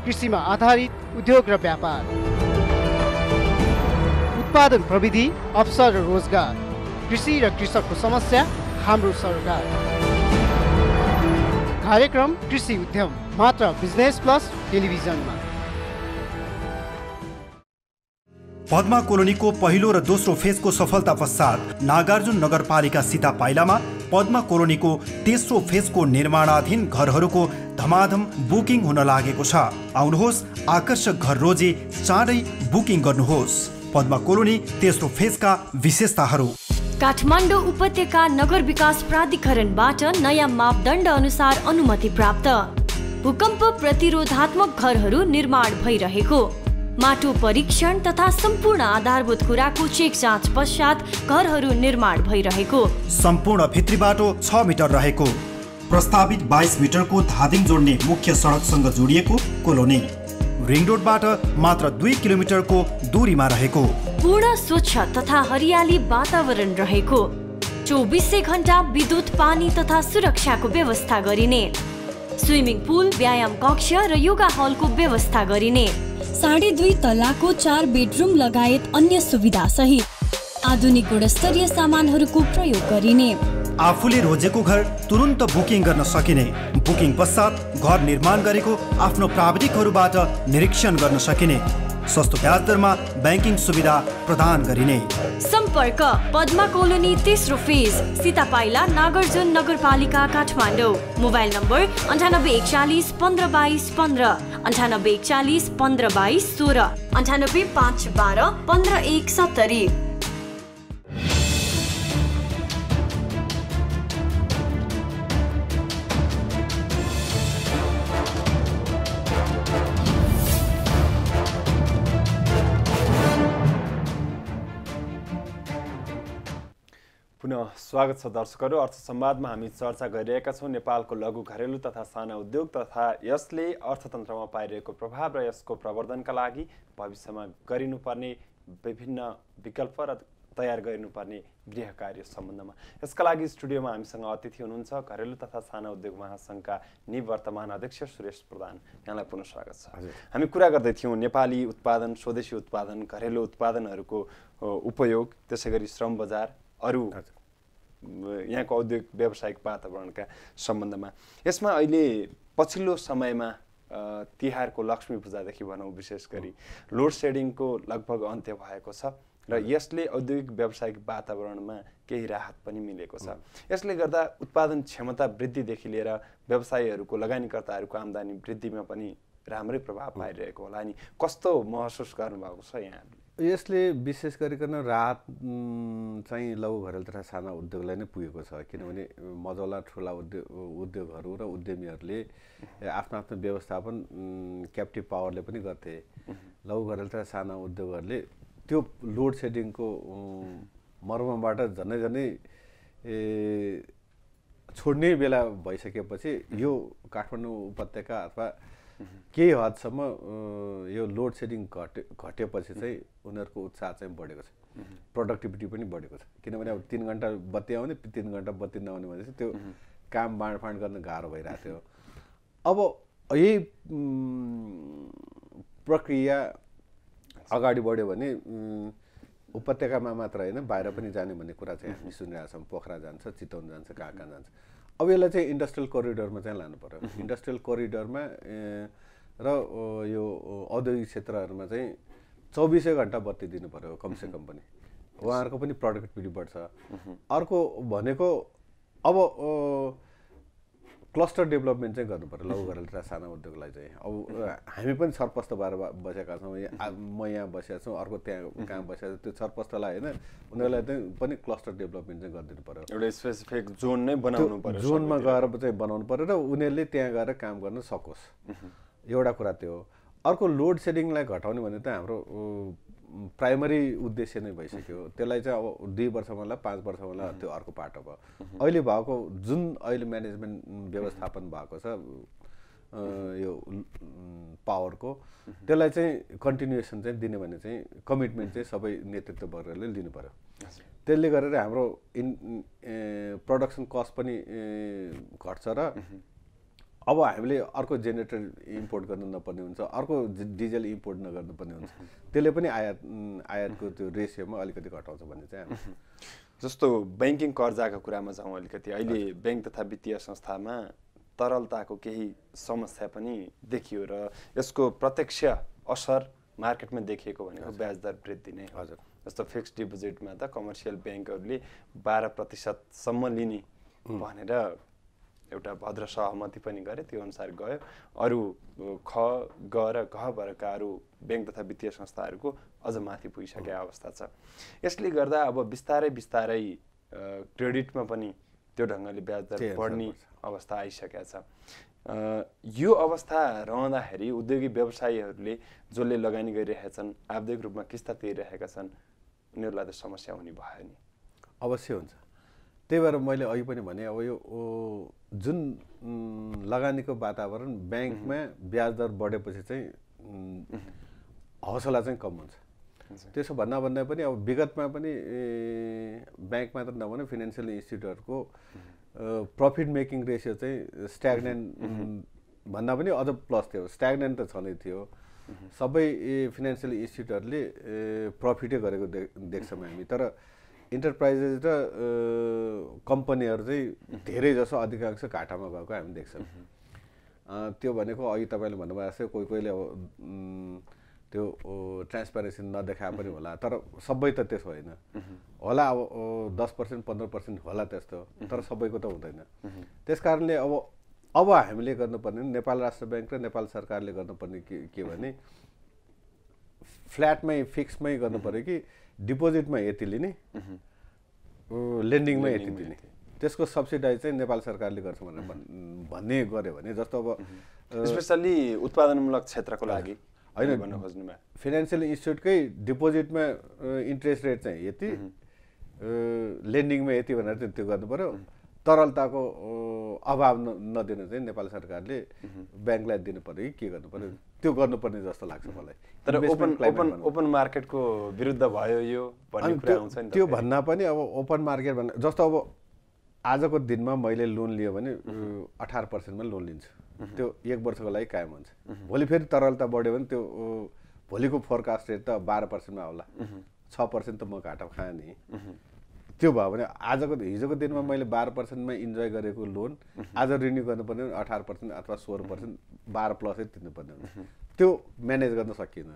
कृषिमा आधारित उद्योग र व्यापार, उत्पादन प्रविधि, अवसर र रोजगार। कृषि र कृषकको समस्या हाम्रो सरकार। कार्यक्रम कृषि उद्यम मात्र बिजनेस प्लस टेलिभिजनमा। पद्मा कोलोनीको पहिलो र दोस्रो फेजको सफलता पश्चात नागार्जुन नगरपालिका सीता पाइलामा पद्मा कोलोनीको तेस्रो फेजको निर्माणाधीन घरहरूको धमाधम बुकिङ हुन लागेको छ। आउनुहोस्, आकर्षक घर रोजी चाँडै बुकिङ गर्नुहोस्। पद्मा कोलोनी तेस्रो फेजका विशेषताहरू। काठमाडौँ उपत्यका नगर विकास प्राधिकरणबाट नयाँ मापदण्ड अनुसार अनुमति प्राप्त। भूकम्प प्रतिरोधात्मक घरहरू निर्माण भइरहेको। माटो परीक्षण तथा सम्पूर्ण आधारभूत कुराको चेक जाँच पश्चात घरहरू निर्माण भइरहेको। सम्पूर्ण भित्री बाटो 6 मिटर रहेको। प्रस्तावित 22 मिटरको धादिङ जोड्ने मुख्य सडकसँग जोडिएको कोलोनी। रिङ रोडबाट मात्र 2 किलोमिटरको दूरीमा रहेको। पूर्ण स्वच्छ तथा हरियाली वातावरण रहेको। 24 घण्टा विद्युत, पानी तथा सुरक्षाको व्यवस्था गरिने। स्विमिङ पुल, व्यायाम कक्ष र योगा हलको व्यवस्था गरिने। 2.5 तलाको 4 बेडरुम लगायत अन्य सुविधा सहित आधुनिक गुणस्तरीय सामानहरूको प्रयोग गरिने। आफूले रोजेको घर तुरुन्त बुकिङ गर्न सकिने, बुकिङ पश्चात घर निर्माण गरेको आफ्नो प्राविधिकहरूबाट निरीक्षण गर्न सकिने, सस्तो ब्याज दरमा ब्याङ्किङ सुविधा प्रदान गरिने। सम्पर्क पद्मा कोलोनी तेस्रो फेज, सीतापाइला, नागार्जुन नगरपालिका, काठमाडौँ। Mobile number 9841 1522 15, 9841 1522 16, 98512 15170। पुनः स्वागत छ दर्शकहरू। अर्थ संवादमा हामी चर्चा गरिरहेका छौँ नेपालको लघु घरेलु तथा साना उद्योग तथा यसले अर्थतन्त्रमा पाइरहेको प्रभाव र यसको प्रवर्धनका लागि भविष्यमा गरिनुपर्ने विभिन्न विकल्प र तयार गरिनुपर्ने गृह कार्य सम्बन्धमा। यसका लागि स्टुडियोमा हामीसँग अतिथि हुनुहुन्छ घरेलु तथा साना उद्योग महासङ्घका निवर्तमान अध्यक्ष सुरेश प्रधान। यहाँलाई पुनः स्वागत छ। हामी कुरा गर्दै थियौँ नेपाली उत्पादन, स्वदेशी उत्पादन, घरेलु उत्पादनहरूको उपयोग, त्यसै गरी श्रम बजार, अरू यहाँको औद्योगिक व्यावसायिक वातावरणका सम्बन्धमा। यसमा अहिले पछिल्लो समयमा तिहारको लक्ष्मी पूजादेखि भनौँ विशेष गरी लोड सेडिङको लगभग अन्त्य भएको छ र यसले औद्योगिक व्यावसायिक वातावरणमा केही राहत पनि मिलेको छ। यसले गर्दा उत्पादन क्षमता वृद्धिदेखि लिएर व्यवसायीहरूको, लगानीकर्ताहरूको आम्दानी वृद्धिमा पनि राम्रै प्रभाव पाइरहेको होला नि। कस्तो महसुस गर्नुभएको छ यहाँहरूले? यसले विशेष गरिकन राहत चाहिँ लघु घरेलु तथा साना उद्योगलाई नै पुगेको छ, किनभने मझौला ठुला उद्योगहरू र उद्यमीहरूले आफ्नो आफ्नो व्यवस्थापन क्याप्टिभ पावरले पनि गर्थे। लघु घरेलु तथा साना उद्योगहरूले त्यो लोड सेडिङको मर्मबाट झनै छोड्ने बेला भइसकेपछि यो काठमाडौँ उपत्यका अथवा केही हदसम्म यो लोड सेडिङ घटेपछि चाहिँ उनीहरूको उत्साह चाहिँ बढेको छ, प्रोडक्टिभिटी पनि बढेको छ। किनभने अब 3 घन्टा बत्ती आउने, 3 घन्टा बत्ती नआउने भनेपछि त्यो काम बाँडफाँड गर्न गाह्रो भइरहेको थियो। अब यही प्रक्रिया अगाडि बढ्यो भने उपत्यकामा मात्र होइन बाहिर पनि जाने भन्ने कुरा चाहिँ हामी सुनिरहेको छौँ। पोखरा जान्छ, चितवन जान्छ, कहाँ जान्छ। अब यसलाई चाहिँ इन्डस्ट्रियल कोरिडोरमा चाहिँ लानु पर्यो। इन्डस्ट्रियल कोरिडोरमा र यो औद्योगिक क्षेत्रहरूमा चाहिँ 24 घन्टा बत्ती दिनु पर्यो कमसेकम पनि, उहाँहरूको पनि प्रोडक्टिभिटी बढ्छ। अर्को भनेको अब क्लस्टर डेभलपमेन्ट चाहिँ गर्नु पर्यो लघु घरेलु तथा साना उद्योगलाई चाहिँ। अब हामी पनि छरपष्ट भएर बसेका छौँ, म यहाँ बसेको छु, अर्को त्यहाँ कहाँ बसेको छ, त्यो छरपष्टलाई होइन उनीहरूलाई चाहिँ पनि क्लस्टर डेभलपमेन्ट चाहिँ गरिदिनु पर्यो। एउटा स्पेसिफिक जोन नै बनाउनु पर्यो, जोनमा गएर चाहिँ बनाउनु पर्यो र उनीहरूले त्यहाँ गएर काम गर्न सकोस्। एउटा कुरा त्यो हो। अर्को लोड सेडिङलाई घटाउने भने त हाम्रो प्राइमरी उद्देश्य नै भइसक्यो। त्यसलाई चाहिँ अब 2 वर्षमा होला 5 वर्षमा होला त्यो अर्को पाटो भयो। अहिले भएको जुन अहिले म्यानेजमेन्ट व्यवस्थापन भएको छ यो पावरको, त्यसलाई चाहिँ कन्टिन्युएसन चाहिँ दिने भने चाहिँ कमिटमेन्ट चाहिँ सबै नेतृत्व वर्गले लिनु पर्यो। त्यसले गरेर हाम्रो प्रोडक्सन कस्ट पनि घट्छ र अब हामीले अर्को जेनेरेटर इम्पोर्ट गर्न नपर्ने हुन्छ, अर्को डिजल इम्पोर्ट नगर्नुपर्ने हुन्छ। त्यसले पनि आयातको त्यो रेसियोमा अलिकति घटाउँछ भन्ने चाहिँ जस्तो ब्याङ्किङ कर्जाको कुरामा जाउँ अलिकति। अहिले ब्याङ्क तथा वित्तीय संस्थामा तरलताको केही समस्या पनि देखियो र यसको प्रत्यक्ष असर मार्केटमा देखिएको भनेको ब्याज दर वृद्धि नै। हजुर, जस्तो फिक्स्ड डिपोजिटमा त कमर्सियल ब्याङ्कहरूले 12% लिने भनेर एउटा भद्र सहमति पनि गरे, त्यो अनुसार गयो। अरू ख ग र घ वर्गका अरू ब्याङ्क तथा वित्तीय संस्थाहरूको अझ माथि पुगिसकेको अवस्था छ। यसले गर्दा अब बिस्तारै क्रेडिटमा पनि त्यो ढङ्गले ब्याज दर बढ्ने अवस्था आइसकेको छ। यो अवस्था रहँदाखेरि उद्योगी व्यवसायीहरूले जसले लगानी गरिरहेका छन्, आवश्यक रूपमा किस्ता तिरिरहेका छन्, उनीहरूलाई त समस्या हुने भयो नि। अवश्य हुन्छ। त्यही भएर मैले अघि पनि भने अब यो जुन लगानीको वातावरण ब्याङ्कमा ब्याज दर बढेपछि चाहिँ हौसला चाहिँ कम हुन्छ। त्यसो भन्दा पनि अब विगतमा पनि ब्याङ्क मात्र नभने फाइनेन्सियल इन्स्टिट्युटहरूको प्रफिट मेकिङ रेसियो चाहिँ स्ट्याग्नेन्ट भन्दा पनि अझ प्लस थियो। स्ट्याग्नेन्ट त छँदै थियो, सबै फाइनेन्सियल इन्स्टिट्युटहरूले प्रफिटै गरेको देख्छौँ हामी। तर इन्टरप्राइजेस र कम्पनीहरू चाहिँ धेरै जसो अधिकांश घाटामा गएको हामी देख्छौँ। त्यो भनेको अघि तपाईँले भन्नुभएको छ कोही कोहीले अब त्यो ट्रान्सप्यारेन्सी नदेखाए पनि होला, तर सबै त त्यसो होइन होला। अब 10% 15% होला त्यस्तो, तर सबैको त हुँदैन। त्यस कारणले अब हामीले गर्नुपर्ने नेपाल राष्ट्र ब्याङ्क र नेपाल सरकारले गर्नुपर्ने के भने फ्ल्याटमै फिक्समै गर्नु पर्यो कि डिपोजिटमा यति लिने, लेन्डिङमा यति दिने, त्यसको सब्सिडाइज चाहिँ नेपाल सरकारले गर्छ भनेर भन्ने गर्यो भने, जस्तो अब स्पेसल्ली उत्पादनमूलक क्षेत्रको लागि होइन, फाइनेन्सियल इन्स्टिट्युटकै डिपोजिटमा इन्ट्रेस्ट रेट चाहिँ यति, लेन्डिङमा यति भनेर चाहिँ त्यो गर्नु पर्यो। तरलताको अभाव नदिन चाहिँ नेपाल सरकारले ब्याङ्कलाई दिनु पर्यो कि के गर्नु पर्यो, त्यो गर्नुपर्ने जस्तो लाग्छ मलाई। तर ओपन मार्केटको विरुद्ध भयो यो भन्ने कुरा आउँछ नि। त्यो भन्दा पनि अब ओपन मार्केट भन्दा जस्तो अब आजको दिनमा मैले लोन लियो भने 18%मा लोन लिन्छु, त्यो 1 वर्षको लागि कायम हुन्छ। भोलि फेरि तरलता बढ्यो भने त्यो भोलिको फोरकास्ट रेट त 12%मा आउला, 6% त म घाटा खाएँ नि। त्यो भयो भने हिजोको दिनमा मैले 12%मा इन्जोय गरेको लोन आज रिन्यू गर्नुपर्ने 18% अथवा 16%, 12+ तिर्नुपर्ने हुन्छ। त्यो म्यानेज गर्न सकिएन।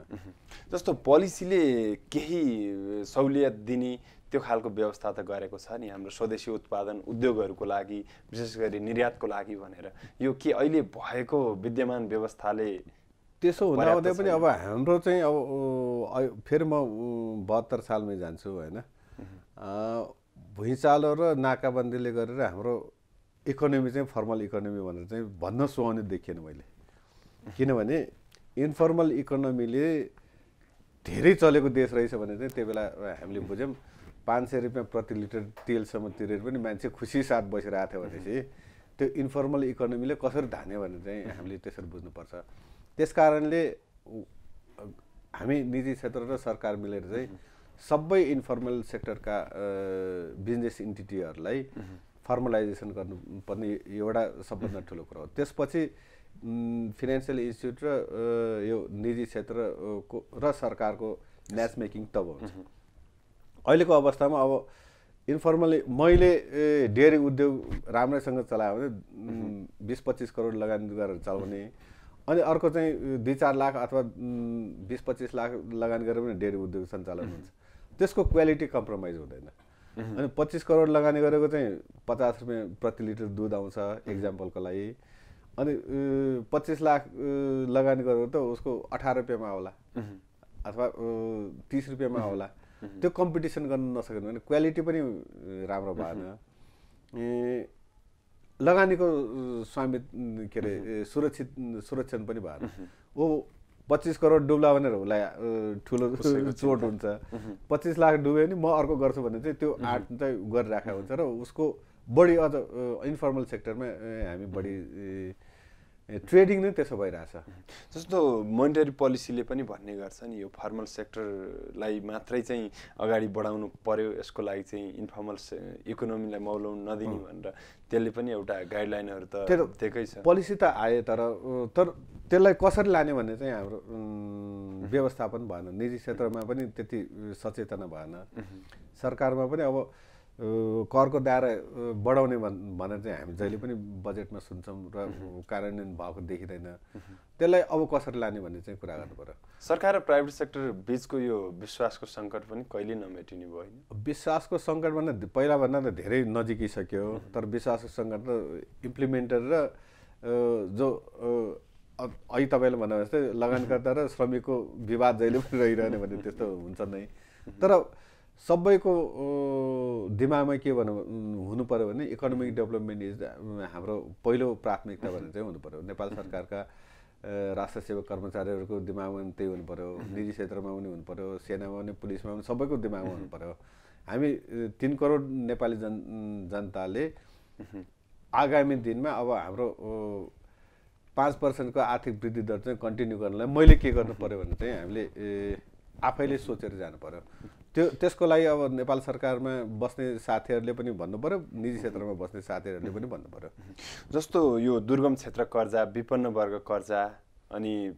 जस्तो पोलिसीले केही सहुलियत दिने त्यो खालको व्यवस्था त गरेको छ नि हाम्रो स्वदेशी उत्पादन उद्योगहरूको लागि, विशेष गरी निर्यातको लागि भनेर। यो के अहिले भएको विद्यमान व्यवस्थाले त्यसो हुँदाहुँदै पनि अब हाम्रो चाहिँ अब फेरि म 72 सालमै जान्छु होइन। भुइँचालो र नाकाबन्दीले गरेर हाम्रो इकोनोमी चाहिँ फर्मल इकोनोमी भनेर चाहिँ भन्न सुहाउने देखिएन मैले। किनभने इन्फर्मल इकोनोमीले धेरै चलेको देश रहेछ भने चाहिँ त्यो बेला हामीले बुझ्यौँ 500 रुपियाँ प्रति लिटर तेलसम्म तिरेर पनि मान्छे खुसी साथ बसिरहेको थियो भनेपछि त्यो इन्फर्मल इकोनोमीले कसरी धान्यो भने चाहिँ हामीले त्यसरी बुझ्नुपर्छ। त्यस कारणले हामी निजी क्षेत्र र सरकार मिलेर चाहिँ सबै इन्फर्मल सेक्टरका बिजनेस इन्टिटीहरूलाई फर्मलाइजेसन गर्नुपर्ने एउटा सबभन्दा ठुलो कुरा हो। त्यसपछि फाइनेन्सियल इन्स्टिट्युट र यो निजी क्षेत्रको र सरकारको म्याच मेकिङ तब हुन्छ। अहिलेको अवस्थामा अब इन्फर्मली मैले डेयरी उद्योग राम्रैसँग चलायो भने 20-25 करोड लगानी गरेर चलाउने, अनि अर्को चाहिँ 2-4 लाख अथवा 20-25 लाख लगानी गरेर पनि डेयरी उद्योग सञ्चालन हुन्छ। त्यसको क्वालिटी कम्प्रोमाइज हुँदैन। अनि 25 करोड लगानी गरेको चाहिँ 50 रुपियाँ प्रति लिटर दुध आउँछ एक्जाम्पलको लागि, अनि 25 लाख लगानी गरेको त उसको 18 रुपियाँमा आउला अथवा 30 रुपियाँमा आउला। त्यो कम्पिटिसन गर्न नसक्यो भने क्वालिटी पनि राम्रो भएन, लगानीको स्वामित्व के अरे सुरक्षण पनि भएन। ओ 25 करोड डुब्ला भनेर उसलाई ठुलो चोट हुन्छ, 25 लाख डुब्यो भने म अर्को गर्छु भने चाहिँ त्यो आँट चाहिँ गरिराखेको हुन्छ र उसको बढी अझ इन्फर्मल सेक्टरमा हामी बढी ट्रेडिङ नै त्यसो भइरहेछ। जस्तो मोनिटरी पोलिसीले पनि भन्ने गर्छ नि यो फर्मल सेक्टरलाई मात्रै चाहिँ अगाडि बढाउनु पर्यो, यसको लागि चाहिँ इन्फर्मल इकोनोमीलाई मौलाउन नदिने भनेर त्यसले पनि एउटा गाइडलाइनहरू त दिएकै छ। पोलिसी त आए तर त्यसलाई कसरी लाने भन्ने चाहिँ हाम्रो व्यवस्थापन भएन। निजी क्षेत्रमा पनि त्यति सचेतना भएन, सरकारमा पनि अब करको दायरा बढाउने भनेर चाहिँ हामी जहिले पनि बजेटमा सुन्छौँ र कार्यान्वयन भएको देखिँदैन। त्यसलाई अब कसरी लाने भन्ने चाहिँ कुरा गर्नु पर्यो। सरकार र प्राइभेट सेक्टर बिचको यो विश्वासको सङ्कट पनि कहिले नमेटिने भयो होइन? विश्वासको सङ्कटभन्दा पहिलाभन्दा त धेरै नजिकिसक्यो, तर विश्वासको सङ्कट र इम्प्लिमेन्टर र जो अघि तपाईँले भन्नु जस्तै लगानीकर्ता र श्रमिकको विवाद जहिले पनि रहिरहने भन्ने त्यस्तो हुन्छ नै। तर सबैको दिमागमा के हुनु पर्यो भने इकोनोमिक डेभलपमेन्ट इज हाम्रो पहिलो प्राथमिकता भनेर चाहिँ हुनु पर्यो। नेपाल सरकारका राष्ट्र सेवक कर्मचारीहरूको दिमागमा पनि त्यही हुनु पर्यो, निजी क्षेत्रमा पनि हुनु पर्यो, सेनामा पनि पुलिसमा पनि सबैको दिमागमा हुनु पर्यो। हामी 3 करोड नेपाली जनताले आगामी दिनमा अब हाम्रो 5% को आर्थिक वृद्धि दर चाहिँ कन्टिन्यू गर्नलाई मैले के गर्नु पर्यो भने चाहिँ हामीले आफैले सोचेर जानु पर्यो। त्यसको लागि अब नेपाल सरकारमा बस्ने साथीहरूले पनि भन्नु पर्यो, निजी क्षेत्रमा बस्ने साथीहरूले पनि भन्नु पर्यो। जस्तो यो दुर्गम क्षेत्र कर्जा, विपन्न वर्ग कर्जा अनि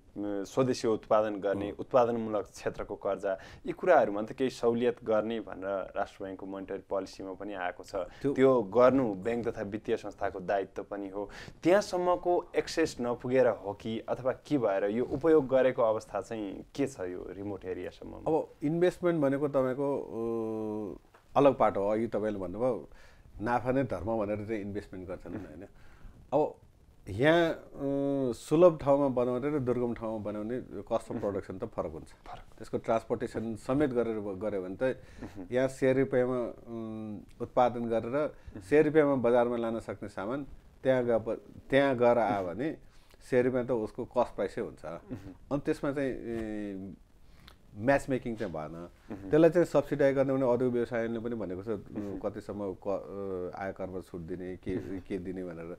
स्वदेशी उत्पादन गर्ने उत्पादनमूलक क्षेत्रको कर्जा यी कुराहरूमा त केही सहुलियत गर्ने भनेर राष्ट्र ब्याङ्कको मोनिटरी पोलिसीमा पनि आएको छ त्यो गर्नु ब्याङ्क तथा वित्तीय संस्थाको दायित्व पनि हो त्यहाँसम्मको एक्सेस नपुगेर हो कि अथवा के भएर यो उपयोग गरेको अवस्था चाहिँ के छ यो रिमोट एरियासम्म अब इन्भेस्टमेन्ट भनेको तपाईँको अलग पाटो हो अघि तपाईँले भन्नुभयो नाफा नै धर्म भनेर चाहिँ इन्भेस्टमेन्ट गर्छन् होइन अब यहाँ सुलभ ठाउँमा बनाउने र दुर्गम ठाउँमा बनाउने कस्ट अफ प्रोडक्सन त फरक हुन्छ त्यसको ट्रान्सपोर्टेसन समेत गरेर गऱ्यो भने त यहाँ 100 रुपियाँमा उत्पादन गरेर 100 रुपियाँमा बजारमा लान सक्ने सामान त्यहाँ गएर आयो भने 100 रुपियाँ त उसको कस्ट प्राइसै हुन्छ अनि त्यसमा चाहिँ म्याच मेकिङ चाहिँ भएन त्यसलाई चाहिँ सब्सिडाइज गर्ने भने अरू व्यवसायले पनि भनेको छ कतिसम्म आयकरमा छुट दिने के दिने भनेर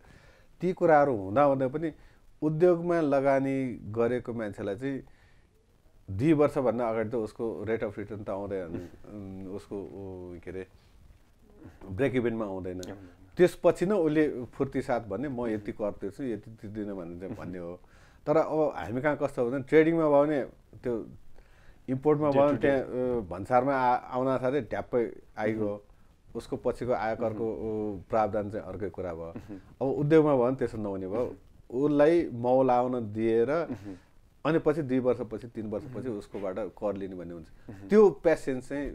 ती कुराहरू हुँदा पनि उद्योगमा लगानी गरेको मान्छेलाई चाहिँ 2 वर्षभन्दा अगाडि त उसको रेट अफ रिटर्न त आउँदैन उसको के अरे ब्रेक इभेनमा आउँदैन त्यसपछि नै उसले फुर्ती साथ भन्ने म यति कर तिर्छु यति तिर्दिनँ भनेर भन्ने हो तर अब हामी कहाँ कस्तो हुँदैन ट्रेडिङमा भयो भने त्यो इम्पोर्टमा भयो भने त्यहाँ भन्सारमा आउन साथै ढ्याप्पै आइगयो उसको पछिको आयकरको प्रावधान चाहिँ अर्कै कुरा भयो अब उद्योगमा भयो भने त्यसो नहुने भयो उसलाई मौल आउन दिएर अनि पछि 2 वर्षपछि 3 वर्षपछि उसकोबाट कर लिने भन्ने हुन्छ त्यो पेसेन्स चाहिँ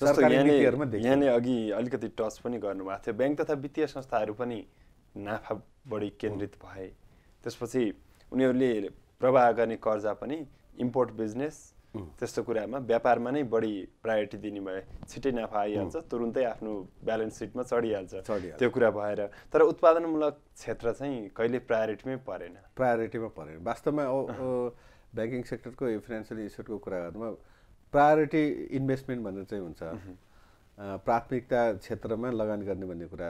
सरकारी नीतिहरुमा देखिन्छ यहाँले अघि अलिकति टच पनि गर्नुभएको थियो ब्याङ्क तथा वित्तीय संस्थाहरू पनि नाफा बढी केन्द्रित भए त्यसपछि उनीहरूले प्रवाह गर्ने कर्जा पनि इम्पोर्ट बिजनेस त्यस्तो कुरामा व्यापारमा नै बढी प्रायोरिटी दिने भए छिटै नाफा आइहाल्छ तुरुन्तै आफ्नो ब्यालेन्स सिटमा चढिहाल्छ त्यो कुरा भएर तर उत्पादनमूलक क्षेत्र चाहिँ कहिले प्रायोरिटीमै परेन वास्तवमा ब्याङ्किङ सेक्टरको फाइनान्शियल इन्स्टिट्युटको कुरा गर्नुमा प्रायोरिटी इन्भेस्टमेन्ट भनेर चाहिँ हुन्छ प्राथमिकता क्षेत्रमा लगानी गर्ने भन्ने कुरा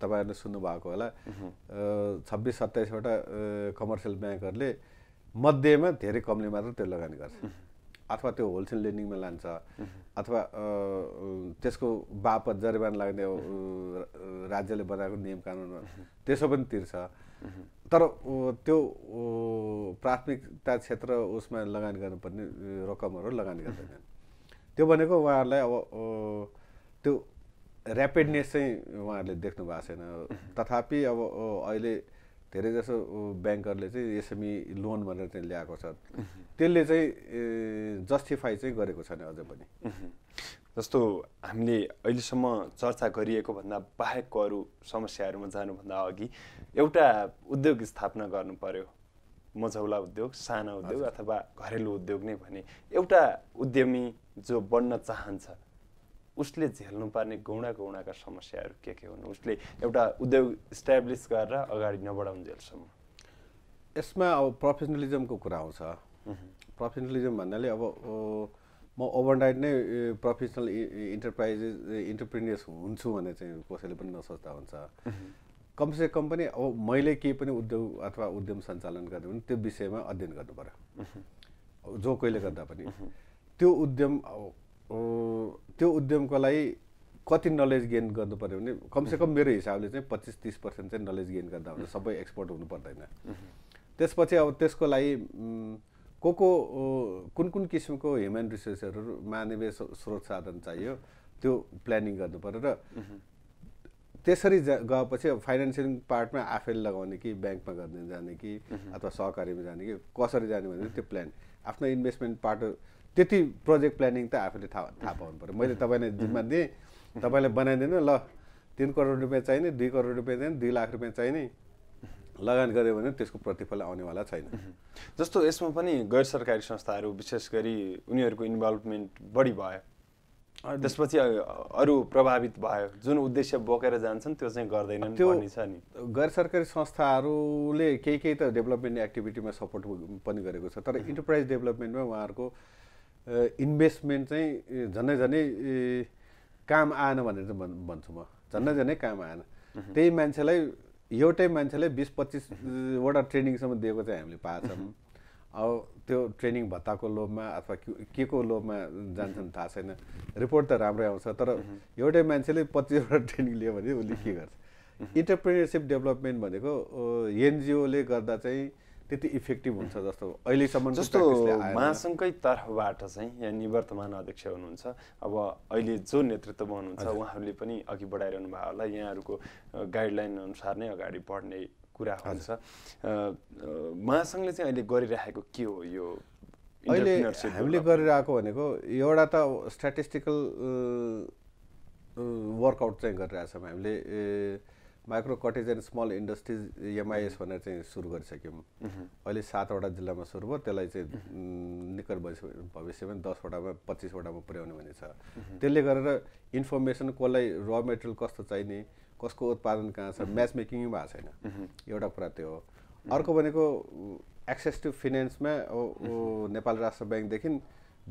तपाईहरुले सुन्नु भएको होला 26-27 वटा कमर्सियल ब्याङ्कहरुले मध्येमा धेरै कमले मात्र त्यो लगानी गर्छ अथवा त्यो होलसेल लेन्डिङमा लान्छ अथवा त्यसको बापत जरिवाना लाग्ने राज्यले बनाएको नियम कानुनमा त्यसो पनि तिर्छ तर त्यो प्राथमिकता क्षेत्र उसमा लगानी गर्नुपर्ने रकमहरु लगानी गर्दैनन् त्यो भनेको उहाँहरुलाई अब त्यो र्यापिडनेस चाहिँ उहाँहरुले देख्नु भएको छैन तथापि अब अहिले धेरै जसो ब्याङ्करले चाहिँ एसएमई लोन भनेर चाहिँ ल्याएको छ त्यसले चाहिँ जस्टिफाई चाहिँ गरेको छैन अझै पनि जस्तो हामीले अहिलेसम्म चर्चा गरिएको भन्दा बाहेकको अरू समस्याहरूमा जानुभन्दा अघि एउटा उद्योग स्थापना गर्नु पर्यो मझौला उद्योग साना उद्योग अथवा घरेलु उद्योग नै भने एउटा उद्यमी जो बन्न चाहन्छ उसले झेल्नु पर्ने गौणाका समस्याहरू के हुन् उसले एउटा उद्योग इस्टाब्लिश गरेर अगाडि नबढाउन्जेलसम्म यसमा अब प्रोफेसनलिजमको कुरा आउँछ प्रोफेसनलिजम भन्नाले अब म ओभरनाइट नै प्रोफेसनल इन्टरप्रेन्योर्स हुन्छु भने चाहिँ कसैले पनि नसोच्दा हुन्छ कमसे कम पनि अब मैले केही पनि उद्योग अथवा उद्यम सञ्चालन गर्ने भने त्यो विषयमा अध्ययन गर्नु पर्यो जो कोहीले गर्दा पनि त्यो उद्यमको लागि कति नलेज गेन गर्नु पर्यो भने कमसे कम मेरो हिसाबले चाहिँ 25-30% चाहिँ नलेज गेन गर्दा हुन्छ सबै एक्सपर्ट हुनु पर्दैन त्यसपछि अब त्यसको लागि कुन किसिमको ह्युमन रिसोर्सहरु मानवीय स्रोत साधन चाहियो त्यो प्लानिङ गर्नु पर्यो र त्यसरी गएपछि फाइनान्सियल पार्टमा आफैले लगाउने कि ब्याङ्कमा गर्ने जाने कि अथवा सहकारीमा जाने कि कसरी जाने भने त्यो प्लान आफ्नो इन्भेस्टमेन्ट पार्ट त्यति प्रोजेक्ट प्लानिङ त आफैले थाहा पाउनु पर्यो मैले तपाईलाई जिम्मा दिएँ तपाईले बनाइदिनु ल 3 करोड रुपैयाँ चाहिने 2 करोड रुपैयाँ चाहिने 2 लाख रुपैयाँ चाहिने लगानी गर्यो भने त्यसको प्रतिफल आउनेवाला छैन जस्तो यसमा पनि गैर सरकारी संस्थाहरू विशेष गरी उनीहरूको इन्भल्भमेन्ट बढी भयो त्यसपछि अरू प्रभावित भयो जुन उद्देश्य बोकेर जान्छन् त्यो चाहिँ गर्दैनन् भन्ने छ नि गैर सरकारी संस्थाहरूले केही त डेभलपमेन्ट एक्टिभिटीमा सपोर्ट पनि गरेको छ तर इन्टरप्राइज डेभलपमेन्टमा उहाँहरूको इन्भेस्टमेन्ट चाहिँ झनै काम आएन भनेर भन्छु म झनै काम आएन त्यही मान्छेलाई एउटै मान्छेलाई 20-25 वटा ट्रेनिङसम्म दिएको चाहिँ हामीले पाएछौँ अब त्यो ट्रेनिङ भत्ताको लोभमा अथवा के को लोभमा जान्छन् थाहा छैन रिपोर्ट त राम्रै आउँछ तर एउटै मान्छेले 25 वटा ट्रेनिङ लियो भने उसले के गर्छ इन्टरप्रेन्योरशिप डेभलपमेन्ट भनेको एनजिओले गर्दा चाहिँ त्यति इफेक्टिभ हुन्छ जस्तो अहिलेसम्म जस्तो महासङ्घकै तर्फबाट चाहिँ यहाँ निवर्तमान अध्यक्ष हुनुहुन्छ अब अहिले जो नेतृत्वमा हुनुहुन्छ उहाँहरूले पनि अघि बढाइरहनु भयो होला यहाँहरूको गाइडलाइन अनुसार नै अगाडि बढ्ने कुरा हुन्छ महासङ्घले चाहिँ अहिले गरिरहेको के हो यो अहिले हामीले गरिरहेको भनेको एउटा त स्ट्याटिस्टिकल वर्कआउट चाहिँ गरिरहेछौँ हामीले micro cottage and small industries MIS भनेर चाहिँ सुरु गरिसक्यौँ अहिले 7वटा जिल्लामा सुरु भयो त्यसलाई चाहिँ निकट भविष्यमा 10वटामा 25वटामा पुर्याउने भन्ने छ त्यसले गरेर इन्फर्मेसन कसलाई र मेटेरियल कस्तो चाहिने कसको उत्पादन कहाँ छ म्याच मेकिङ भएको छैन एउटा कुरा त्यो हो अर्को भनेको एक्सेस टु फाइनेन्समा नेपाल राष्ट्र ब्याङ्कदेखि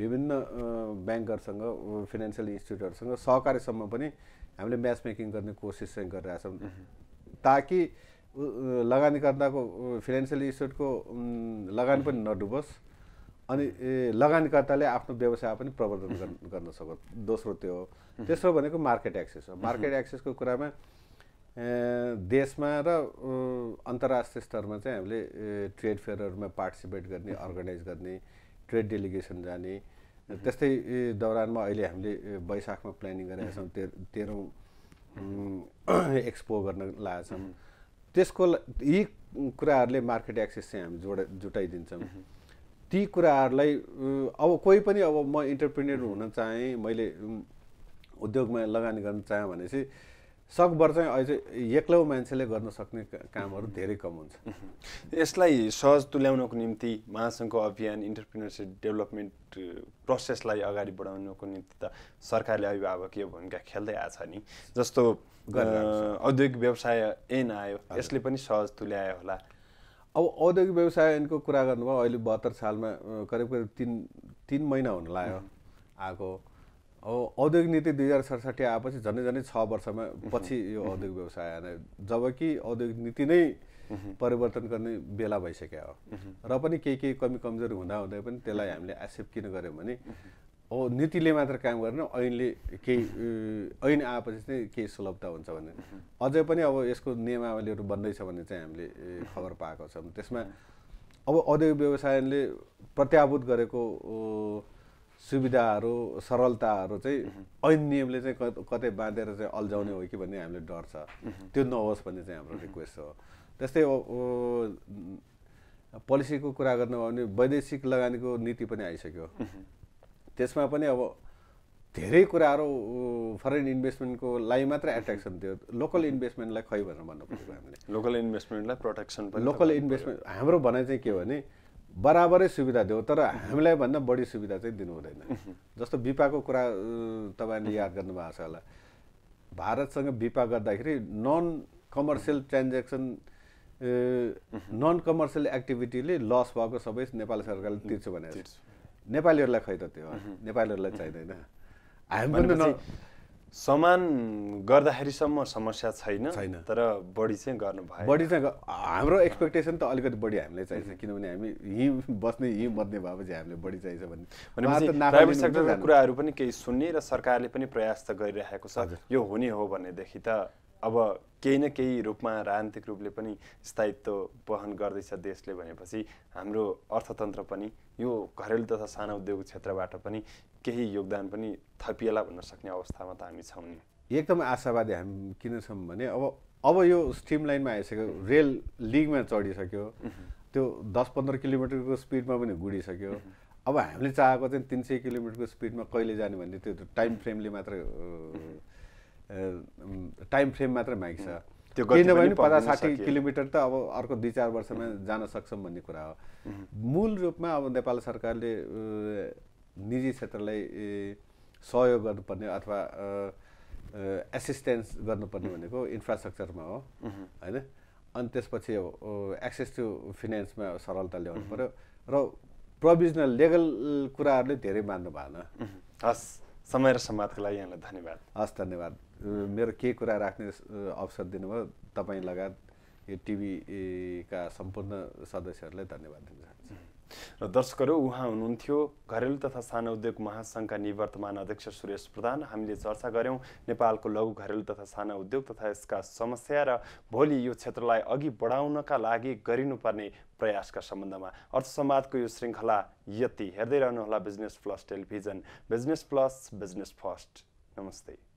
विभिन्न ब्याङ्करसँग फाइनेन्सियल इन्स्टिट्युटहरूसँग सहकारीसम्म पनि हामीले म्याच मेकिङ गर्ने कोसिस चाहिँ गरिरहेछौँ ताकि लगानीकर्ताको फाइनेन्सियल इन्स्टिट्युटको लगानी पनि नडुबोस् अनि लगानीकर्ताले आफ्नो व्यवसाय पनि प्रवर्धन गर्न सकोस् दोस्रो त्यो हो तेस्रो भनेको मार्केट एक्सेस हो मार्केट एक्सेसको कुरामा देशमा र अन्तर्राष्ट्रिय स्तरमा चाहिँ हामीले ट्रेड फेयरहरूमा पार्टिसिपेट गर्ने अर्गनाइज गर्ने ट्रेड डेलिगेसन जाने त्यस्तै दौरानमा अहिले हामीले वैशाखमा प्लानिङ गरेका छौँ 13औं एक्सपो गर्न लागेका छौँ त्यसको यी कुराहरूले मार्केट एक्सेस चाहिँ हामी जुटाइदिन्छौँ ती कुराहरूलाई अब कोही पनि अब म इन्टरप्रेन्योर हुन चाहेँ मैले उद्योगमा लगानी गर्न चाहेँ भनेपछि सकभर चाहिँ अहिले एक्लै मान्छेले गर्न सक्ने कामहरू धेरै कम हुन्छ यसलाई सहज तुल्याउनको निम्ति महासङ्घको अभियान इन्टरप्रेन्योरसिप डेभलपमेन्ट प्रोसेसलाई अगाडि बढाउनको निम्ति त सरकारले अभिभावकीय भूमिका खेल्दै आछ नि जस्तो औद्योगिक व्यवसाय ऐन आयो यसले पनि सहज तुल्यायो होला अब औद्योगिक व्यवसाय ऐनको कुरा गर्नुभयो अहिले 72 सालमा करिब 3 महिना हुन लाग्यो आएको अब औद्योगिक नीति 2067 आएपछि झन्डै 6 वर्षमा पछि यो औद्योगिक व्यवसाय आएन जबकि औद्योगिक नीति नै परिवर्तन गर्ने बेला भइसक्यो हो र पनि केही कमी कमजोरी हुँदै पनि त्यसलाई हामीले एक्सेप्ट किन गर्यौँ भने अब नीतिले मात्र काम गरेन ऐनले ऐन आएपछि चाहिँ केही सुलभता हुन्छ भने अझै पनि अब यसको नियमावलीहरू बन्दैछ भन्ने चाहिँ हामीले खबर पाएको छौँ त्यसमा अब औद्योगिक व्यवसायले प्रत्याभूत गरेको सुविधाहरू सरलताहरू चाहिँ ऐन नियमले चाहिँ कतै बाँधेर चाहिँ अल्झाउने हो कि भन्ने हामीले डर छ त्यो नहोस् भन्ने चाहिँ हाम्रो रिक्वेस्ट हो त्यस्तै पोलिसीको कुरा गर्नु हो भने वैदेशिक लगानीको नीति पनि आइसक्यो त्यसमा पनि अब धेरै कुराहरू फरेन इन्भेस्टमेन्टको लागि मात्र एट्र्याक्सन थियो लोकल इन्भेस्टमेन्टलाई खै भनेर भन्नु परेको हामीले लोकल इन्भेस्टमेन्टलाई प्रोटेक्सन पनि लोकल इन्भेस्टमेन्ट हाम्रो भनाइ चाहिँ के भने बराबरै सुविधा दियो तर हामीलाई भन्दा बढी सुविधा चाहिँ दिनु हुँदैन जस्तो बिपाको कुरा तपाईहरुले याद गर्नुभएको छ होला भारतसँग बिपा गर्दाखेरि non commercial transaction non commercial एक्टिभिटीले लस भएको सबै नेपाल सरकारले तिर्छ भनेर नेपालीहरुलाई खै त त्यो नेपालीहरुलाई चाहिदैन हामी पनि समान गर्दाखेरिसम्म समस्या छैन तर बढी चाहिँ गर्नु भयो बढी चाहिँ हाम्रो एक्सपेक्टेसन त अलिकति बढी हामीलाई चाहिन्छ किनभने हामी यही बस्ने यही मध्य भएपछि हामीले बढी चाहिन्छ भने प्राइभेट सेक्टरको कुराहरू पनि केही सुन्ने र सरकारले पनि प्रयास त गरिरहेको छ यो हुने हो भनेदेखि त अब केही न केही रूपमा राजनीतिक रूपले पनि स्थायित्व वहन गर्दैछ देशले भनेपछि हाम्रो अर्थतन्त्र पनि यो घरेलु तथा सानो उद्योग क्षेत्रबाट पनि केही योगदान पनि थपिएला भन्न सक्ने अवस्थामा त हामी छौँ नि एकदम आशावादी हामी किन छौँ भने अब यो स्ट्रिम लाइनमा आइसक्यो रेल लिगमा चढिसक्यो त्यो 10-15 किलोमिटरको स्पिडमा पनि गुडिसक्यो अब हामीले चाहेको चाहिँ 300 किलोमिटरको स्पिडमा कहिले जाने भन्ने त्यो टाइम फ्रेमले मात्र माग्छ किनभने 50-60 किलोमिटर त अब अर्को 2-4 वर्षमा जान सक्छौँ भन्ने कुरा हो मूल रूपमा अब नेपाल सरकारले निजी क्षेत्रलाई सहयोग गर्नुपर्ने अथवा एसिस्टेन्स गर्नुपर्ने भनेको इन्फ्रास्ट्रक्चरमा हो हैन अनि त्यसपछि एक्सेस टु फाइनेन्समा सरलता ल्याउनु पर्यो र प्रोभिजनल लिगल कुराहरूले धेरै मान्नु भएन हस् समय र संवादको लागि यहाँलाई धन्यवाद हस् धन्यवाद मेरो के कुरा राख्ने अवसर दिनुभयो तपाईँ लगायत यो टिभी का सम्पूर्ण सदस्यहरूलाई धन्यवाद दिन चाहन्छु र दर्शकहरू, उहाँ हुनुहुन्थ्यो घरेलु तथा सानो उद्योग महासङ्घका निवर्तमान अध्यक्ष सुरेश प्रधान। हामीले चर्चा गऱ्यौँ नेपालको लघु घरेलु तथा साना उद्योग तथा यसका समस्या र भोलि यो क्षेत्रलाई अघि बढाउनका लागि गरिनुपर्ने प्रयासका सम्बन्धमा। अर्थ संवादको यो श्रृङ्खला यति। हेर्दै रहनुहोला business plus television. Business plus, business first. नमस्ते।